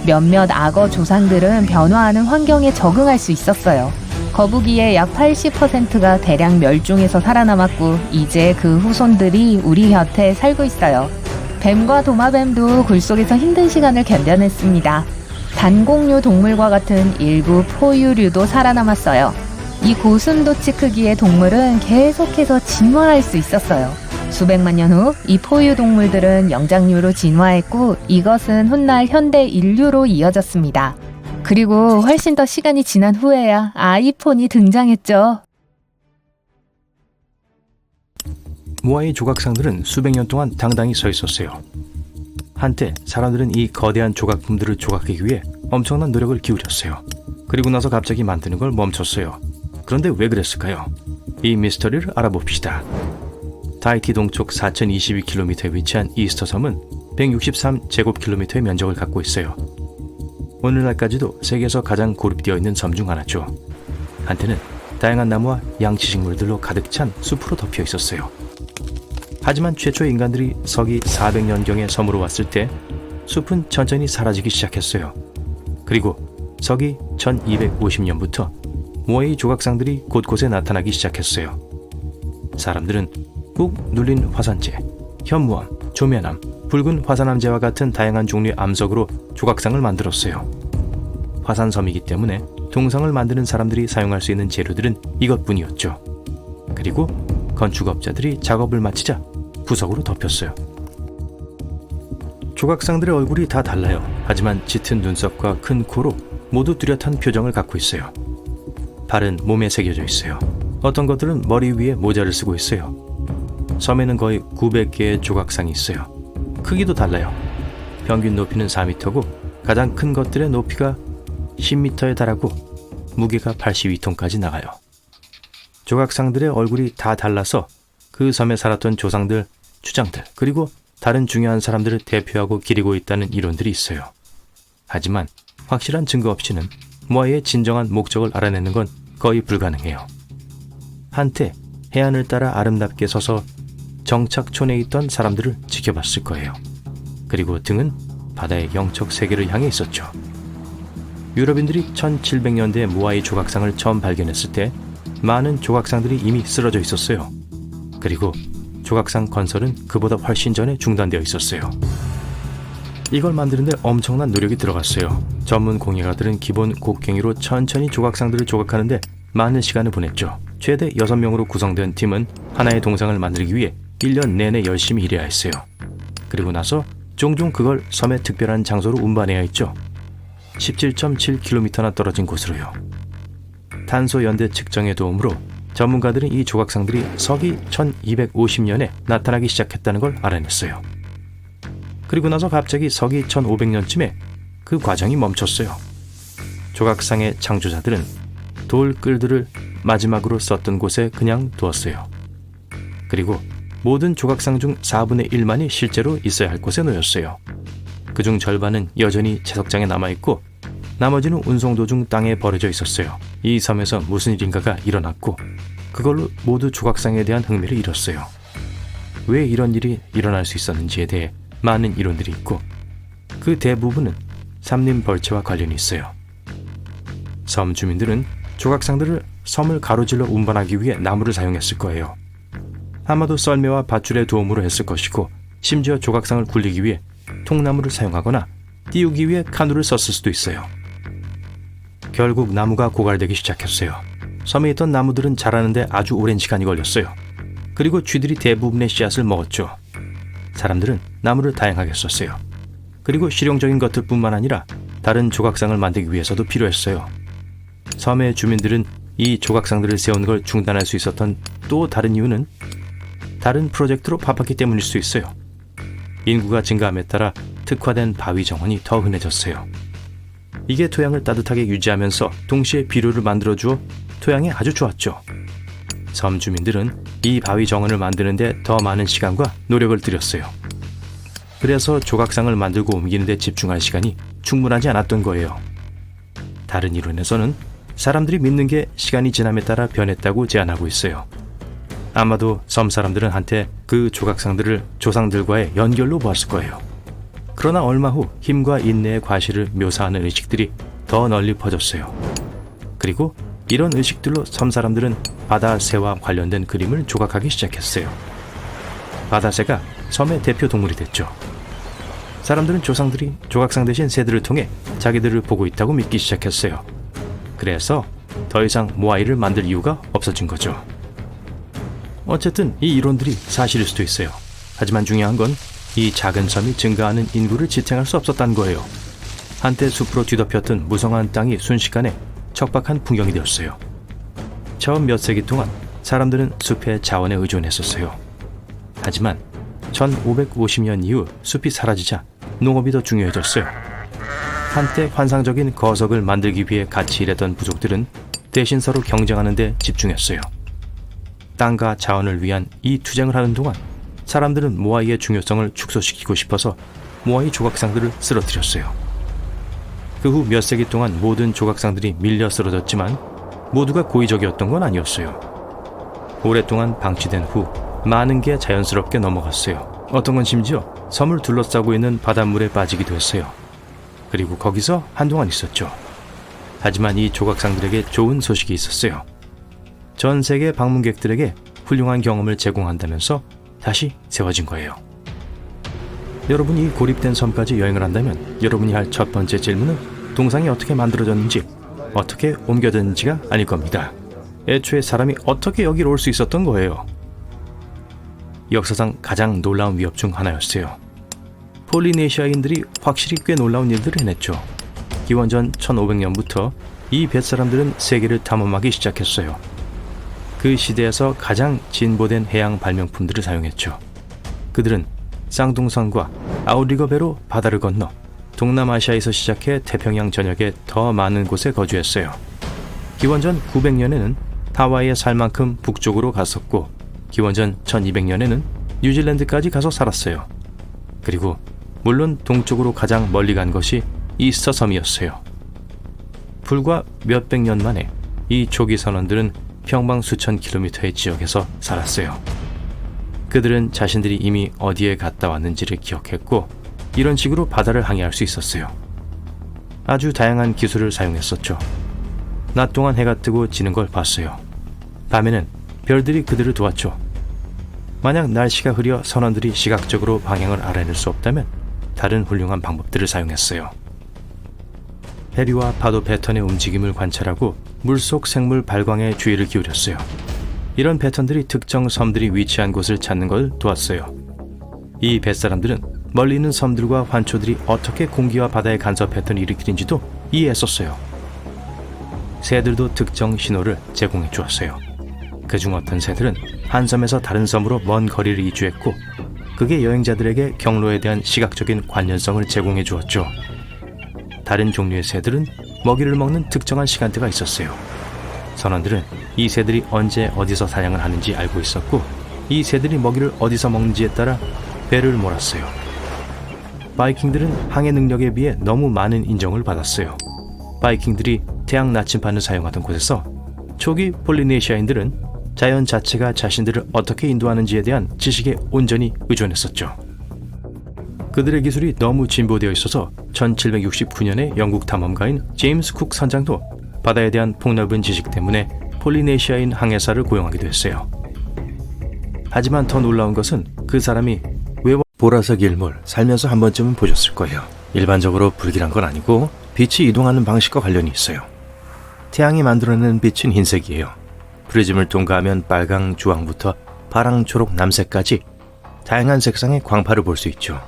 S1: 몇몇 악어 조상들은 변화하는 환경에 적응할 수 있었어요. 거북이의 약 80%가 대량 멸종해서 살아남았고 이제 그 후손들이 우리 곁에 살고 있어요. 뱀과 도마뱀도 굴 속에서 힘든 시간을 견뎌냈습니다. 단공류 동물과 같은 일부 포유류도 살아남았어요. 이 고순도치 크기의 동물은 계속해서 진화할 수 있었어요. 수백만 년 후 이 포유 동물들은 영장류로 진화했고 이것은 훗날 현대 인류로 이어졌습니다. 그리고 훨씬 더 시간이 지난 후에야 아이폰이 등장했죠.
S2: 모아의 조각상들은 수백 년 동안 당당히 서 있었어요. 한때 사람들은 이 거대한 조각품들을 조각하기 위해 엄청난 노력을 기울였어요. 그리고 나서 갑자기 만드는 걸 멈췄어요. 그런데 왜 그랬을까요? 이 미스터리를 알아봅시다. 타히티 동쪽 4022km에 위치한 이스터 섬은 163제곱킬로미터의 면적을 갖고 있어요. 오늘날까지도 세계에서 가장 고립되어 있는 섬 중 하나죠. 한때는 다양한 나무와 양치식물들로 가득 찬 숲으로 덮여 있었어요. 하지만 최초의 인간들이 서기 400년경에 섬으로 왔을 때 숲은 천천히 사라지기 시작했어요. 그리고 서기 1250년부터 모아의 조각상들이 곳곳에 나타나기 시작했어요. 사람들은 꾹 눌린 화산재, 현무암, 조면암, 붉은 화산암재와 같은 다양한 종류의 암석으로 조각상을 만들었어요. 화산섬이기 때문에 동상을 만드는 사람들이 사용할 수 있는 재료들은 이것뿐이었죠. 그리고 건축업자들이 작업을 마치자 부석으로 덮였어요. 조각상들의 얼굴이 다 달라요. 하지만 짙은 눈썹과 큰 코로 모두 뚜렷한 표정을 갖고 있어요. 발은 몸에 새겨져 있어요. 어떤 것들은 머리 위에 모자를 쓰고 있어요. 섬에는 거의 900개의 조각상이 있어요. 크기도 달라요. 평균 높이는 4m고 가장 큰 것들의 높이가 10m에 달하고 무게가 82톤까지 나가요. 조각상들의 얼굴이 다 달라서 그 섬에 살았던 조상들, 추장들, 그리고 다른 중요한 사람들을 대표하고 기리고 있다는 이론들이 있어요. 하지만 확실한 증거 없이는 모아이의 진정한 목적을 알아내는 건 거의 불가능해요. 한때 해안을 따라 아름답게 서서 정착촌에 있던 사람들을 지켜봤을 거예요. 그리고 등은 바다의 영적 세계를 향해 있었죠. 유럽인들이 1700년대에 모아이 조각상을 처음 발견했을 때 많은 조각상들이 이미 쓰러져 있었어요. 그리고 조각상 건설은 그보다 훨씬 전에 중단되어 있었어요. 이걸 만드는데 엄청난 노력이 들어갔어요. 전문 공예가들은 기본 곡괭이로 천천히 조각상들을 조각하는데 많은 시간을 보냈죠. 최대 6명으로 구성된 팀은 하나의 동상을 만들기 위해 1년 내내 열심히 일해야 했어요. 그리고 나서 종종 그걸 섬의 특별한 장소로 운반해야 했죠. 17.7km나 떨어진 곳으로요. 탄소 연대 측정의 도움으로 전문가들은 이 조각상들이 서기 1250년에 나타나기 시작했다는 걸 알아냈어요. 그리고 나서 갑자기 서기 1500년쯤에 그 과정이 멈췄어요. 조각상의 창조자들은 돌끌들을 마지막으로 썼던 곳에 그냥 두었어요. 그리고 모든 조각상 중 4분의 1만이 실제로 있어야 할 곳에 놓였어요. 그중 절반은 여전히 채석장에 남아있고 나머지는 운송 도중 땅에 버려져 있었어요. 이 섬에서 무슨 일인가가 일어났고 그걸로 모두 조각상에 대한 흥미를 잃었어요. 왜 이런 일이 일어날 수 있었는지에 대해 많은 이론들이 있고 그 대부분은 삼림 벌채와 관련이 있어요. 섬 주민들은 조각상들을 섬을 가로질러 운반하기 위해 나무를 사용했을 거예요. 아마도 썰매와 밧줄의 도움으로 했을 것이고 심지어 조각상을 굴리기 위해 통나무를 사용하거나 띄우기 위해 카누를 썼을 수도 있어요. 결국 나무가 고갈되기 시작했어요. 섬에 있던 나무들은 자라는데 아주 오랜 시간이 걸렸어요. 그리고 쥐들이 대부분의 씨앗을 먹었죠. 사람들은 나무를 다양하게 썼어요. 그리고 실용적인 것들뿐만 아니라 다른 조각상을 만들기 위해서도 필요했어요. 섬의 주민들은 이 조각상들을 세운 걸 중단할 수 있었던 또 다른 이유는 다른 프로젝트로 바빴기 때문일 수 있어요. 인구가 증가함에 따라 특화된 바위 정원이 더 흔해졌어요. 이게 토양을 따뜻하게 유지하면서 동시에 비료를 만들어주어 토양이 아주 좋았죠. 섬 주민들은 이 바위 정원을 만드는데 더 많은 시간과 노력을 들였어요. 그래서 조각상을 만들고 옮기는 데 집중할 시간이 충분하지 않았던 거예요. 다른 이론에서는 사람들이 믿는 게 시간이 지남에 따라 변했다고 제안하고 있어요. 아마도 섬 사람들은 한때 그 조각상들을 조상들과의 연결로 보았을 거예요. 그러나 얼마 후 힘과 인내의 과실을 묘사하는 의식들이 더 널리 퍼졌어요. 그리고 이런 의식들로 섬 사람들은 바다새와 관련된 그림을 조각하기 시작했어요. 바다새가 섬의 대표 동물이 됐죠. 사람들은 조상들이 조각상 대신 새들을 통해 자기들을 보고 있다고 믿기 시작했어요. 그래서 더 이상 모아이를 만들 이유가 없어진 거죠. 어쨌든 이 이론들이 사실일 수도 있어요. 하지만 중요한 건 이 작은 섬이 증가하는 인구를 지탱할 수 없었다는 거예요. 한때 숲으로 뒤덮였던 무성한 땅이 순식간에 척박한 풍경이 되었어요. 처음 몇 세기 동안 사람들은 숲의 자원에 의존했었어요. 하지만 1550년 이후 숲이 사라지자 농업이 더 중요해졌어요. 한때 환상적인 거석을 만들기 위해 같이 일했던 부족들은 대신 서로 경쟁하는 데 집중했어요. 땅과 자원을 위한 이 투쟁을 하는 동안 사람들은 모아이의 중요성을 축소시키고 싶어서 모아이 조각상들을 쓰러뜨렸어요. 그 후 몇 세기 동안 모든 조각상들이 밀려 쓰러졌지만 모두가 고의적이었던 건 아니었어요. 오랫동안 방치된 후 많은 게 자연스럽게 넘어갔어요. 어떤 건 심지어 섬을 둘러싸고 있는 바닷물에 빠지기도 했어요. 그리고 거기서 한동안 있었죠. 하지만 이 조각상들에게 좋은 소식이 있었어요. 전 세계 방문객들에게 훌륭한 경험을 제공한다면서 다시 세워진 거예요. 여러분이 고립된 섬까지 여행을 한다면 여러분이 할 첫 번째 질문은 동상이 어떻게 만들어졌는지, 어떻게 옮겨졌는지가 아닐 겁니다. 애초에 사람이 어떻게 여기로 올 수 있었던 거예요. 역사상 가장 놀라운 위협 중 하나였어요. 폴리네시아인들이 확실히 꽤 놀라운 일들을 해냈죠. 기원전 1500년부터 이 뱃사람들은 세계를 탐험하기 시작했어요. 그 시대에서 가장 진보된 해양 발명품들을 사용했죠. 그들은 쌍둥선과 아우리거배로 바다를 건너 동남아시아에서 시작해 태평양 전역의 더 많은 곳에 거주했어요. 기원전 900년에는 하와이에 살 만큼 북쪽으로 갔었고 기원전 1200년에는 뉴질랜드까지 가서 살았어요. 그리고 물론 동쪽으로 가장 멀리 간 것이 이스터 섬이었어요. 불과 몇백 년 만에 이 초기 선원들은 평방 수천 킬로미터의 지역에서 살았어요. 그들은 자신들이 이미 어디에 갔다 왔는지를 기억했고 이런 식으로 바다를 항해할 수 있었어요. 아주 다양한 기술을 사용했었죠. 낮 동안 해가 뜨고 지는 걸 봤어요. 밤에는 별들이 그들을 도왔죠. 만약 날씨가 흐려 선원들이 시각적으로 방향을 알아낼 수 없다면 다른 훌륭한 방법들을 사용했어요. 해류와 파도 패턴의 움직임을 관찰하고 물속 생물 발광에 주의를 기울였어요. 이런 패턴들이 특정 섬들이 위치한 곳을 찾는 걸 도왔어요. 이 뱃사람들은 멀리 있는 섬들과 환초들이 어떻게 공기와 바다의 간섭 패턴을 일으키는지도 이해했었어요. 새들도 특정 신호를 제공해 주었어요. 그중 어떤 새들은 한 섬에서 다른 섬으로 먼 거리를 이주했고 그게 여행자들에게 경로에 대한 시각적인 관련성을 제공해 주었죠. 다른 종류의 새들은 먹이를 먹는 특정한 시간대가 있었어요. 선원들은 이 새들이 언제 어디서 사냥을 하는지 알고 있었고 이 새들이 먹이를 어디서 먹는지에 따라 배를 몰았어요. 바이킹들은 항해 능력에 비해 너무 많은 인정을 받았어요. 바이킹들이 태양 나침반을 사용하던 곳에서 초기 폴리네시아인들은 자연 자체가 자신들을 어떻게 인도하는지에 대한 지식에 온전히 의존했었죠. 그들의 기술이 너무 진보되어 있어서 1769년에 영국 탐험가인 제임스 쿡 선장도 바다에 대한 폭넓은 지식 때문에 폴리네시아인 항해사를 고용하기도 했어요. 하지만 더 놀라운 것은 그 사람이 왜 보라색 일몰 살면서 한 번쯤은 보셨을 거예요. 일반적으로 불길한 건 아니고 빛이 이동하는 방식과 관련이 있어요. 태양이 만들어내는 빛은 흰색이에요. 프리즘을 통과하면 빨강, 주황부터 파랑, 초록, 남색까지 다양한 색상의 광파를 볼 수 있죠.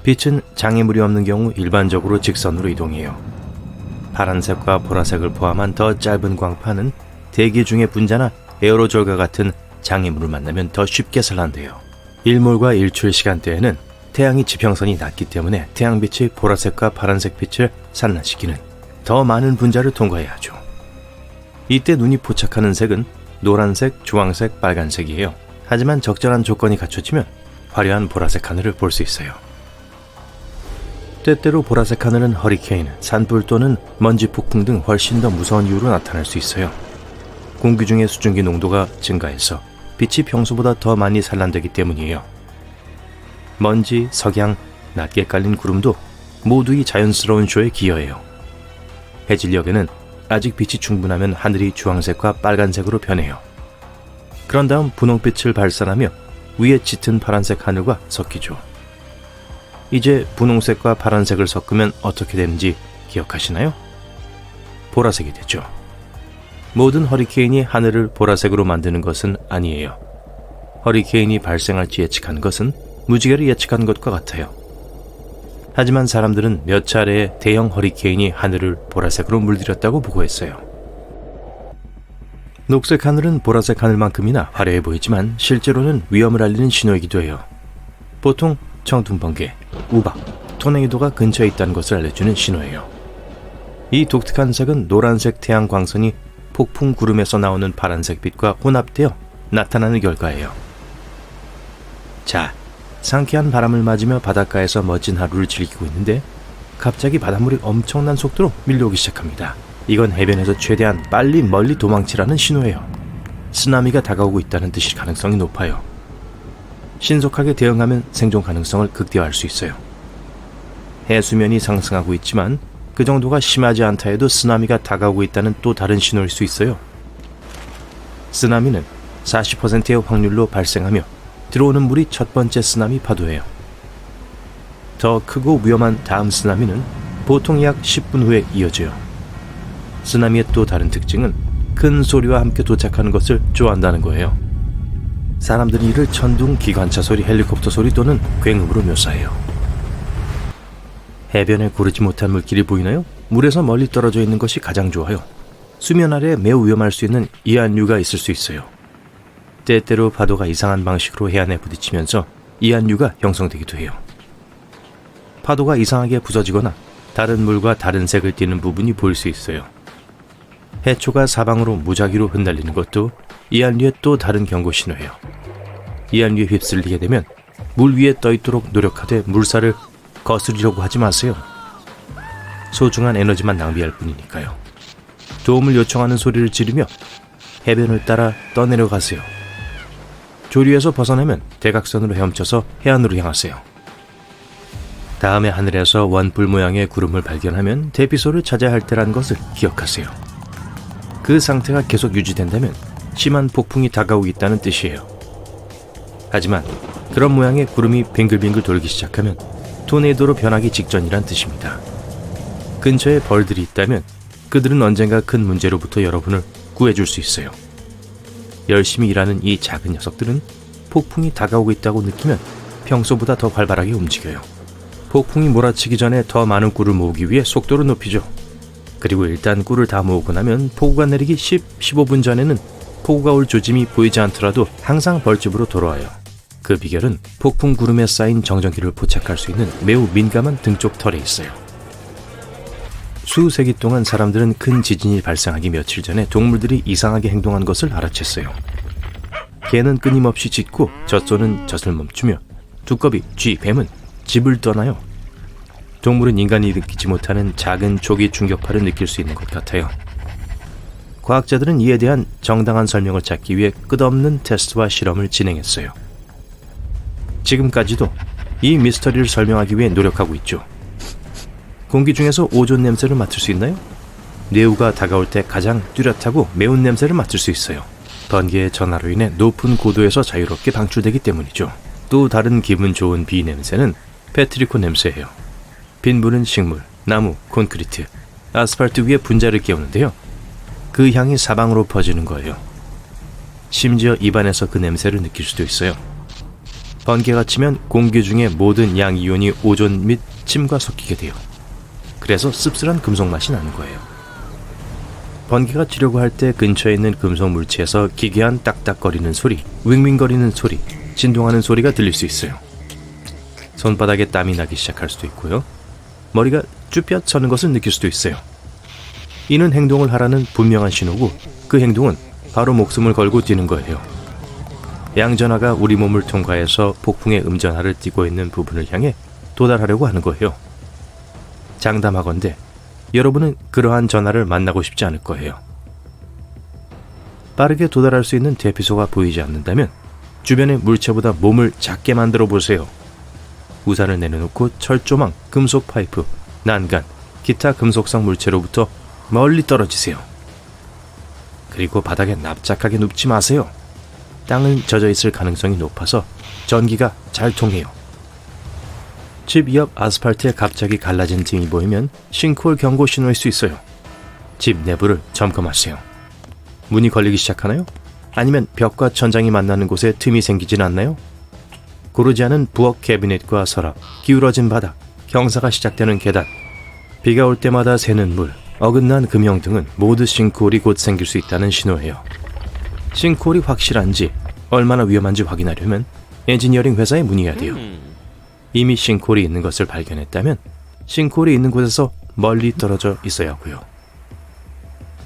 S2: 빛은 장애물이 없는 경우 일반적으로 직선으로 이동해요. 파란색과 보라색을 포함한 더 짧은 광파는 대기 중의 분자나 에어로졸과 같은 장애물을 만나면 더 쉽게 산란돼요. 일몰과 일출 시간대에는 태양이 지평선이 낮기 때문에 태양빛이 보라색과 파란색 빛을 산란시키는 더 많은 분자를 통과해야 하죠. 이때 눈이 포착하는 색은 노란색, 주황색, 빨간색이에요. 하지만 적절한 조건이 갖춰지면 화려한 보라색 하늘을 볼 수 있어요. 때때로 보라색 하늘은 허리케인, 산불 또는 먼지 폭풍 등 훨씬 더 무서운 이유로 나타날 수 있어요. 공기 중의 수증기 농도가 증가해서 빛이 평소보다 더 많이 산란되기 때문이에요. 먼지, 석양, 낮게 깔린 구름도 모두 이 자연스러운 쇼에 기여해요. 해질녘에는 아직 빛이 충분하면 하늘이 주황색과 빨간색으로 변해요. 그런 다음 분홍빛을 발산하며 위에 짙은 파란색 하늘과 섞이죠. 이제 분홍색과 파란색을 섞으면 어떻게 되는지 기억하시나요? 보라색이 되죠. 모든 허리케인이 하늘을 보라색으로 만드는 것은 아니에요. 허리케인이 발생할지 예측한 것은 무지개를 예측한 것과 같아요. 하지만 사람들은 몇 차례의 대형 허리케인이 하늘을 보라색으로 물들였다고 보고했어요. 녹색 하늘은 보라색 하늘만큼이나 화려해 보이지만 실제로는 위험을 알리는 신호이기도 해요. 보통 청둔번개, 우박, 토네이도가 근처에 있다는 것을 알려주는 신호예요. 이 독특한 색은 노란색 태양 광선이 폭풍 구름에서 나오는 파란색 빛과 혼합되어 나타나는 결과예요. 자, 상쾌한 바람을 맞으며 바닷가에서 멋진 하루를 즐기고 있는데 갑자기 바닷물이 엄청난 속도로 밀려오기 시작합니다. 이건 해변에서 최대한 빨리 멀리 도망치라는 신호예요. 쓰나미가 다가오고 있다는 뜻일 가능성이 높아요. 신속하게 대응하면 생존 가능성을 극대화할 수 있어요. 해수면이 상승하고 있지만 그 정도가 심하지 않다 해도 쓰나미가 다가오고 있다는 또 다른 신호일 수 있어요. 쓰나미는 40%의 확률로 발생하며 들어오는 물이 첫 번째 쓰나미 파도예요. 더 크고 위험한 다음 쓰나미는 보통 약 10분 후에 이어져요. 쓰나미의 또 다른 특징은 큰 소리와 함께 도착하는 것을 좋아한다는 거예요. 사람들이 이를 천둥, 기관차 소리, 헬리콥터 소리 또는 굉음으로 묘사해요. 해변에 고르지 못한 물길이 보이나요? 물에서 멀리 떨어져 있는 것이 가장 좋아요. 수면 아래에 매우 위험할 수 있는 이한류가 있을 수 있어요. 때때로 파도가 이상한 방식으로 해안에 부딪히면서 이한류가 형성되기도 해요. 파도가 이상하게 부서지거나 다른 물과 다른 색을 띠는 부분이 보일 수 있어요. 해초가 사방으로 무작위로 흩날리는 것도 이한류의 또 다른 경고 신호예요. 이한류에 휩쓸리게 되면 물 위에 떠 있도록 노력하되 물살을 거스르려고 하지 마세요. 소중한 에너지만 낭비할 뿐이니까요. 도움을 요청하는 소리를 지르며 해변을 따라 떠내려가세요. 조류에서 벗어나면 대각선으로 헤엄쳐서 해안으로 향하세요. 다음에 하늘에서 원뿔 모양의 구름을 발견하면 대피소를 찾아야 할 때라는 것을 기억하세요. 그 상태가 계속 유지된다면 심한 폭풍이 다가오고 있다는 뜻이에요. 하지만 그런 모양의 구름이 빙글빙글 돌기 시작하면 토네이도로 변하기 직전이란 뜻입니다. 근처에 벌들이 있다면 그들은 언젠가 큰 문제로부터 여러분을 구해줄 수 있어요. 열심히 일하는 이 작은 녀석들은 폭풍이 다가오고 있다고 느끼면 평소보다 더 활발하게 움직여요. 폭풍이 몰아치기 전에 더 많은 꿀을 모으기 위해 속도를 높이죠. 그리고 일단 꿀을 다 모으고 나면 폭우가 내리기 15분 전에는 폭우가 올 조짐이 보이지 않더라도 항상 벌집으로 돌아와요. 그 비결은 폭풍 구름에 쌓인 정전기를 포착할 수 있는 매우 민감한 등쪽 털에 있어요. 수세기 동안 사람들은 큰 지진이 발생하기 며칠 전에 동물들이 이상하게 행동한 것을 알아챘어요. 개는 끊임없이 짖고 젖소는 젖을 멈추며 두꺼비, 쥐, 뱀은 집을 떠나요. 동물은 인간이 느끼지 못하는 작은 초기 충격파를 느낄 수 있는 것 같아요. 과학자들은 이에 대한 정당한 설명을 찾기 위해 끝없는 테스트와 실험을 진행했어요. 지금까지도 이 미스터리를 설명하기 위해 노력하고 있죠. 공기 중에서 오존 냄새를 맡을 수 있나요? 뇌우가 다가올 때 가장 뚜렷하고 매운 냄새를 맡을 수 있어요. 번개의 전하로 인해 높은 고도에서 자유롭게 방출되기 때문이죠. 또 다른 기분 좋은 비 냄새는 페트리코 냄새예요. 빈 부는 식물, 나무, 콘크리트, 아스팔트 위에 분자를 깨우는데요. 그 향이 사방으로 퍼지는 거예요. 심지어 입안에서 그 냄새를 느낄 수도 있어요. 번개가 치면 공기 중의 모든 양이온이 오존 및 침과 섞이게 돼요. 그래서 씁쓸한 금속 맛이 나는 거예요. 번개가 치려고 할 때 근처에 있는 금속 물체에서 기괴한 딱딱거리는 소리, 윙윙거리는 소리, 진동하는 소리가 들릴 수 있어요. 손바닥에 땀이 나기 시작할 수도 있고요. 머리가 쭈뼛 서는 것을 느낄 수도 있어요. 이는 행동을 하라는 분명한 신호고 그 행동은 바로 목숨을 걸고 뛰는 거예요. 양전하가 우리 몸을 통과해서 폭풍의 음전하를 띠고 있는 부분을 향해 도달하려고 하는 거예요. 장담하건대 여러분은 그러한 전하를 만나고 싶지 않을 거예요. 빠르게 도달할 수 있는 대피소가 보이지 않는다면 주변의 물체보다 몸을 작게 만들어 보세요. 우산을 내려놓고 철조망, 금속 파이프, 난간, 기타 금속성 물체로부터 멀리 떨어지세요. 그리고 바닥에 납작하게 눕지 마세요. 땅은 젖어 있을 가능성이 높아서 전기가 잘 통해요. 집 옆 아스팔트에 갑자기 갈라진 틈이 보이면 싱크홀 경고 신호일 수 있어요. 집 내부를 점검하세요. 문이 걸리기 시작하나요? 아니면 벽과 천장이 만나는 곳에 틈이 생기진 않나요? 고르지 않은 부엌 캐비넷과 서랍, 기울어진 바닥, 경사가 시작되는 계단, 비가 올 때마다 새는 물, 어긋난 금형 등은 모두 싱크홀이 곧 생길 수 있다는 신호예요. 싱크홀이 확실한지, 얼마나 위험한지 확인하려면 엔지니어링 회사에 문의해야 돼요. 이미 싱크홀이 있는 것을 발견했다면 싱크홀이 있는 곳에서 멀리 떨어져 있어야 하고요.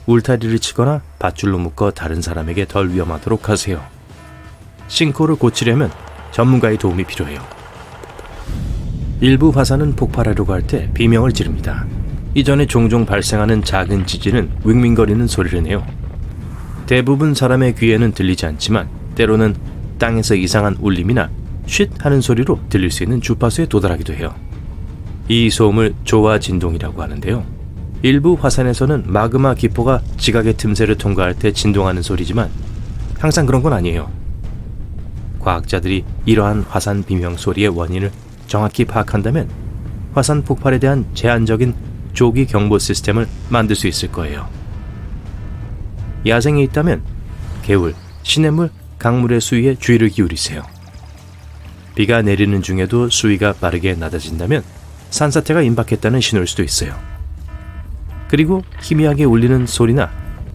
S2: 울타리를 치거나 밧줄로 묶어 다른 사람에게 덜 위험하도록 하세요. 싱크홀을 고치려면 전문가의 도움이 필요해요. 일부 화산은 폭발하려고 할 때 비명을 지릅니다. 이전에 종종 발생하는 작은 지진은 윙윙거리는 소리를 내요. 대부분 사람의 귀에는 들리지 않지만 때로는 땅에서 이상한 울림이나 쉿 하는 소리로 들릴 수 있는 주파수에 도달하기도 해요. 이 소음을 조화 진동이라고 하는데요. 일부 화산에서는 마그마 기포가 지각의 틈새를 통과할 때 진동하는 소리지만 항상 그런 건 아니에요. 과학자들이 이러한 화산 비명 소리의 원인을 정확히 파악한다면 화산 폭발에 대한 제한적인 조기 경보 시스템을 만들 수 있을 거예요. 야생에 있다면 개울, 시냇물, 강물의 수위에 주의를 기울이세요. 비가 내리는 중에도 수위가 빠르게 낮아진다면 산사태가 임박했다는 신호일 수도 있어요. 그리고 희미하게 울리는 소리나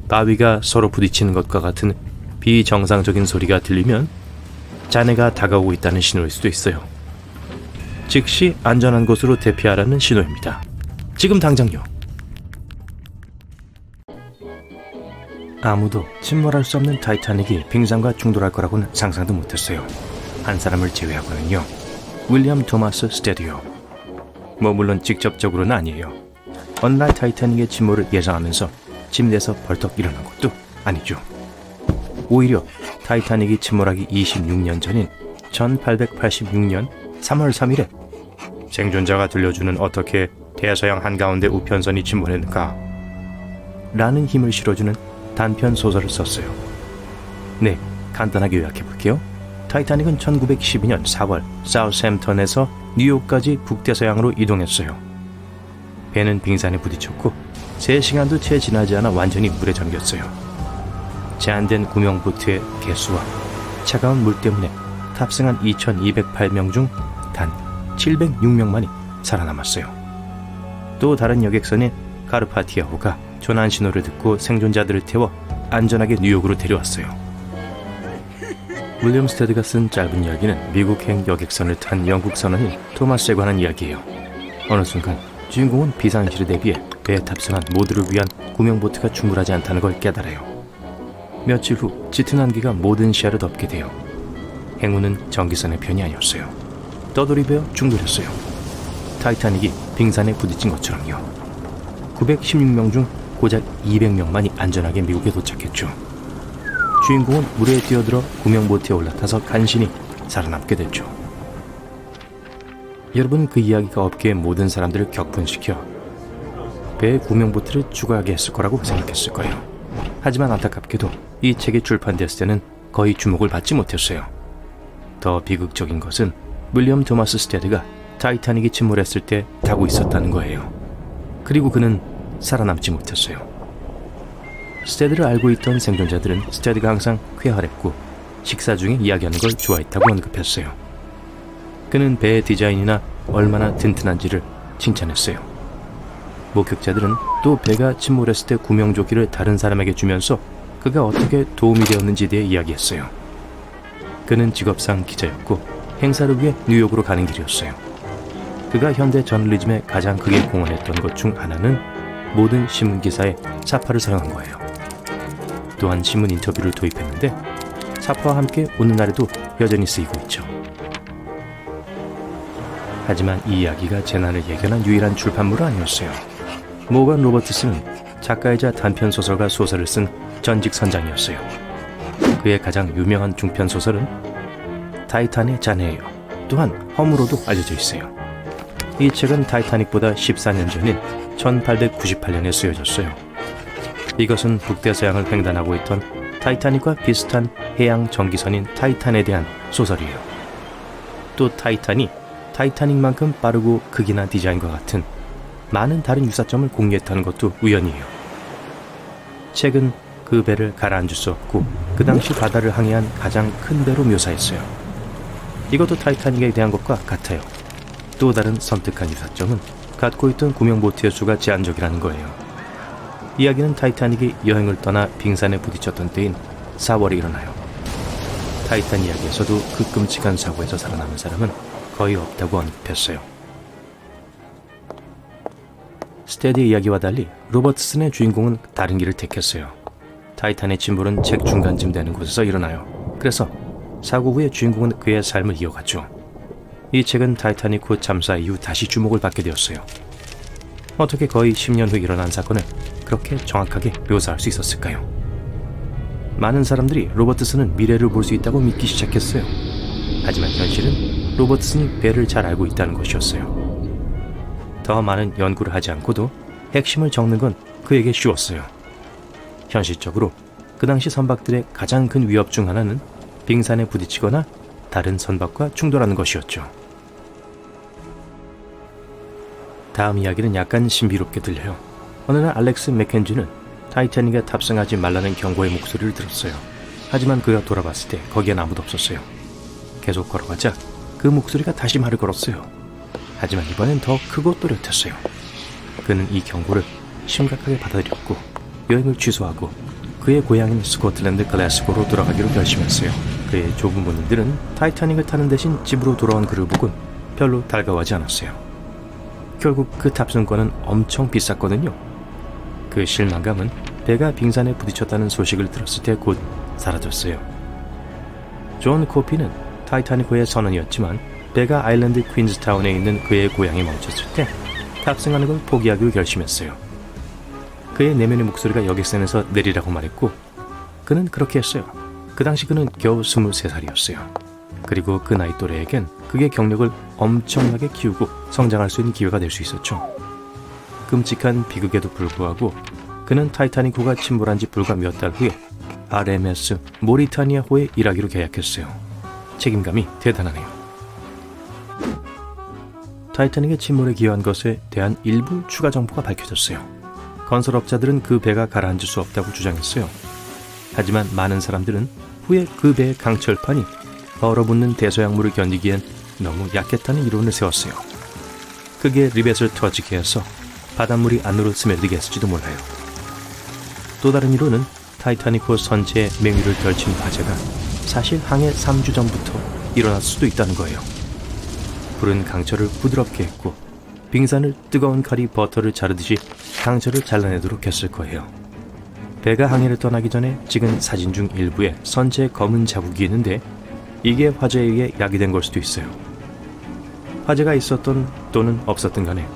S2: 바위가 서로 부딪히는 것과 같은 비정상적인 소리가 들리면 잔해가 다가오고 있다는 신호일 수도 있어요. 즉시 안전한 곳으로 대피하라는 신호입니다. 지금 당장요. 아무도 침몰할 수 없는 타이타닉이 빙산과 충돌할 거라고는 상상도 못했어요. 한 사람을 제외하고는요. 윌리엄 토마스 스테디오. 물론 직접적으로는 아니에요. 어느 날 타이타닉의 침몰을 예상하면서 침대에서 벌떡 일어난 것도 아니죠. 오히려 타이타닉이 침몰하기 26년 전인 1886년 3월 3일에 생존자가 들려주는 어떻게 대서양 한가운데 우편선이 침몰했는가 라는 힘을 실어주는 단편 소설을 썼어요. 네, 간단하게 요약해볼게요. 타이타닉은 1912년 4월 사우스햄턴에서 뉴욕까지 북대서양으로 이동했어요. 배는 빙산에 부딪혔고 3시간도 채 지나지 않아 완전히 물에 잠겼어요. 제한된 구명보트의 개수와 차가운 물 때문에 탑승한 2208명 중 단 706명만이 살아남았어요. 또 다른 여객선인 카르파티아호가 조난 신호를 듣고 생존자들을 태워 안전하게 뉴욕으로 데려왔어요. 윌리엄 스테드가 쓴 짧은 이야기는 미국행 여객선을 탄 영국 선원인 토마스에 관한 이야기예요. 어느 순간 주인공은 비상시를 대비해 배에 탑승한 모두를 위한 구명보트가 충분하지 않다는 걸 깨달아요. 며칠 후 짙은 안개가 모든 시야를 덮게 돼요. 행운은 전기선의 편이 아니었어요. 떠돌이베어 충돌했어요. 타이타닉이 빙산에 부딪힌 것처럼요. 916명 중 고작 200명만이 안전하게 미국에 도착했죠. 주인공은 물에 뛰어들어 구명보트에 올라타서 간신히 살아남게 됐죠. 여러분, 그 이야기가 업계의 모든 사람들을 격분시켜 배의 구명보트를 죽어하게 했을 거라고 생각했을 거예요. 하지만 안타깝게도 이 책이 출판됐을 때는 거의 주목을 받지 못했어요. 더 비극적인 것은 윌리엄 토마스 스테드가 타이타닉이 침몰했을 때 타고 있었다는 거예요. 그리고 그는 살아남지 못했어요. 스테드를 알고 있던 생존자들은 스테드가 항상 쾌활했고 식사 중에 이야기하는 걸 좋아했다고 언급했어요. 그는 배의 디자인이나 얼마나 튼튼한지를 칭찬했어요. 목격자들은 또 배가 침몰했을 때 구명조끼를 다른 사람에게 주면서 그가 어떻게 도움이 되었는지에 대해 이야기했어요. 그는 직업상 기자였고 행사를 위해 뉴욕으로 가는 길이었어요. 그가 현대 저널리즘에 가장 크게 공헌했던 것 중 하나는 모든 신문기사에 사파를 사용한 거예요. 또한 신문 인터뷰를 도입했는데 사파와 함께 오늘날에도 여전히 쓰이고 있죠. 하지만 이 이야기가 재난을 예견한 유일한 출판물은 아니었어요. 모건 로버트스는 작가이자 단편소설과 소설을 쓴 전직 선장이었어요. 그의 가장 유명한 중편소설은 타이탄의 자네예요. 또한 허무로도 알려져 있어요. 이 책은 타이타닉보다 14년 전인 1898년에 쓰여졌어요. 이것은 북대서양을 횡단하고 있던 타이타닉과 비슷한 해양 전기선인 타이탄에 대한 소설이에요. 또 타이탄이 타이타닉만큼 빠르고 크기나 디자인과 같은 많은 다른 유사점을 공유했다는 것도 우연이에요. 책은 그 배를 가라앉을 수 없고 그 당시 바다를 항해한 가장 큰 배로 묘사했어요. 이것도 타이타닉에 대한 것과 같아요. 또 다른 섬뜩한 유사점은 갖고 있던 구명보트의 수가 제한적이라는 거예요. 이야기는 타이타닉이 여행을 떠나 빙산에 부딪혔던 때인 4월에 일어나요. 타이탄 이야기에서도 그 끔찍한 사고에서 살아남은 사람은 거의 없다고 언급했어요. 스테디의 이야기와 달리 로버트슨의 주인공은 다른 길을 택했어요. 타이탄의 침몰은 책 중간쯤 되는 곳에서 일어나요. 그래서 사고 후에 주인공은 그의 삶을 이어갔죠. 이 책은 타이타닉 후 참사 이후 다시 주목을 받게 되었어요. 어떻게 거의 10년 후 일어난 사건을 그렇게 정확하게 묘사할 수 있었을까요? 많은 사람들이 로버트슨은 미래를 볼 수 있다고 믿기 시작했어요. 하지만 현실은 로버트슨이 배를 잘 알고 있다는 것이었어요. 더 많은 연구를 하지 않고도 핵심을 적는 건 그에게 쉬웠어요. 현실적으로 그 당시 선박들의 가장 큰 위협 중 하나는 빙산에 부딪히거나 다른 선박과 충돌하는 것이었죠. 다음 이야기는 약간 신비롭게 들려요. 어느 날 알렉스 맥켄지는 타이타닉에 탑승하지 말라는 경고의 목소리를 들었어요. 하지만 그가 돌아봤을 때 거기엔 아무도 없었어요. 계속 걸어가자 그 목소리가 다시 말을 걸었어요. 하지만 이번엔 더 크고 또렷했어요. 그는 이 경고를 심각하게 받아들였고 여행을 취소하고 그의 고향인 스코틀랜드 글래스고로 돌아가기로 결심했어요. 그의 조부모님들은 타이타닉을 타는 대신 집으로 돌아온 그를 보곤 별로 달가워하지 않았어요. 결국 그 탑승권은 엄청 비쌌거든요. 그 실망감은 배가 빙산에 부딪혔다는 소식을 들었을 때 곧 사라졌어요. 존 코피는 타이타닉호의 선원이었지만 배가 아일랜드 퀸즈타운에 있는 그의 고향에 멈췄을 때 탑승하는 걸 포기하기로 결심했어요. 그의 내면의 목소리가 여객선에서 내리라고 말했고 그는 그렇게 했어요. 그 당시 그는 겨우 23살이었어요. 그리고 그 나이 또래에겐 그게 경력을 엄청나게 키우고 성장할 수 있는 기회가 될 수 있었죠. 끔찍한 비극에도 불구하고 그는 타이타닉호가 침몰한 지 불과 몇 달 후에 RMS 모리타니아호에 일하기로 계약했어요. 책임감이 대단하네요. 타이타닉의 침몰에 기여한 것에 대한 일부 추가 정보가 밝혀졌어요. 건설업자들은 그 배가 가라앉을 수 없다고 주장했어요. 하지만 많은 사람들은 후에 그 배의 강철판이 얼어붙는 대서양물을 견디기엔 너무 약했다는 이론을 세웠어요. 그게 리벳을 터지게 해서 바닷물이 안으로 스며들게 했을지도 몰라요. 또 다른 이론은 타이타닉호 선체에 맹위를 걸친 화재가 사실 항해 3주 전부터 일어났을 수도 있다는 거예요. 불은 강철을 부드럽게 했고 빙산을 뜨거운 칼이 버터를 자르듯이 강철을 잘라내도록 했을 거예요. 배가 항해를 떠나기 전에 찍은 사진 중 일부에 선체에 검은 자국이 있는데 이게 화재에 의해 야기된 걸 수도 있어요. 화재가 있었던 또는 없었든 간에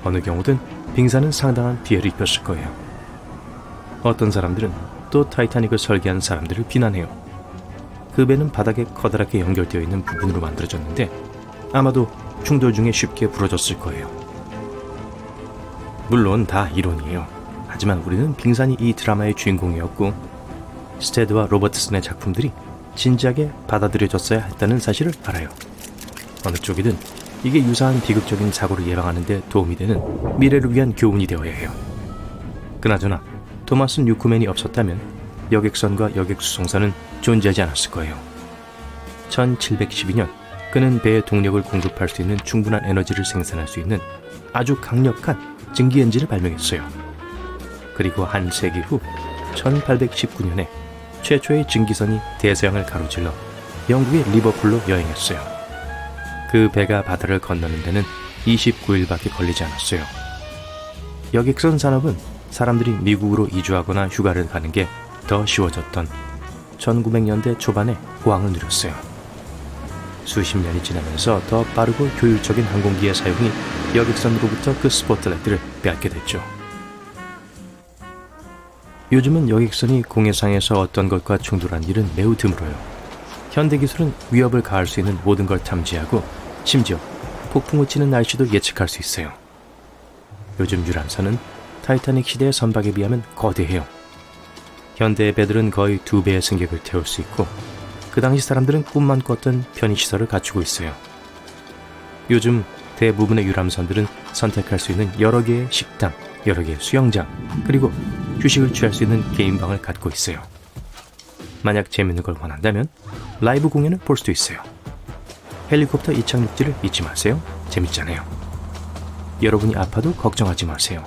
S2: 어느 경우든 빙산은 상당한 피해를 입혔을 거예요. 어떤 사람들은 또 타이타닉을 설계한 사람들을 비난해요. 그 배는 바닥에 커다랗게 연결되어 있는 부분으로 만들어졌는데 아마도 충돌 중에 쉽게 부러졌을 거예요. 물론 다 이론이에요. 하지만 우리는 빙산이 이 드라마의 주인공이었고 스테드와 로버트슨의 작품들이 진지하게 받아들여졌어야 했다는 사실을 알아요. 어느 쪽이든 이게 유사한 비극적인 사고를 예방하는 데 도움이 되는 미래를 위한 교훈이 되어야 해요. 그나저나 토마스 뉴크맨이 없었다면 여객선과 여객수송선은 존재하지 않았을 거예요. 1712년 그는 배에 동력을 공급할 수 있는 충분한 에너지를 생산할 수 있는 아주 강력한 증기 엔진을 발명했어요. 그리고 한 세기 후 1819년에 최초의 증기선이 대서양을 가로질러 영국의 리버풀로 여행했어요. 그 배가 바다를 건너는 데는 29일밖에 걸리지 않았어요. 여객선 산업은 사람들이 미국으로 이주하거나 휴가를 가는 게 더 쉬워졌던 1900년대 초반에 호황을 누렸어요. 수십 년이 지나면서 더 빠르고 효율적인 항공기의 사용이 여객선으로부터 그 스포트라이트를 빼앗게 됐죠. 요즘은 여객선이 공해상에서 어떤 것과 충돌한 일은 매우 드물어요. 현대기술은 위협을 가할 수 있는 모든 걸 탐지하고 심지어 폭풍우 치는 날씨도 예측할 수 있어요. 요즘 유람선은 타이타닉 시대의 선박에 비하면 거대해요. 현대의 배들은 거의 2배의 승객을 태울 수 있고 그 당시 사람들은 꿈만 꿨던 편의시설을 갖추고 있어요. 요즘 대부분의 유람선들은 선택할 수 있는 여러 개의 식당, 여러 개의 수영장, 그리고 휴식을 취할 수 있는 개인방을 갖고 있어요. 만약 재밌는 걸 원한다면 라이브 공연을 볼 수도 있어요. 헬리콥터 이착륙지를 잊지 마세요. 재밌잖아요. 여러분이 아파도 걱정하지 마세요.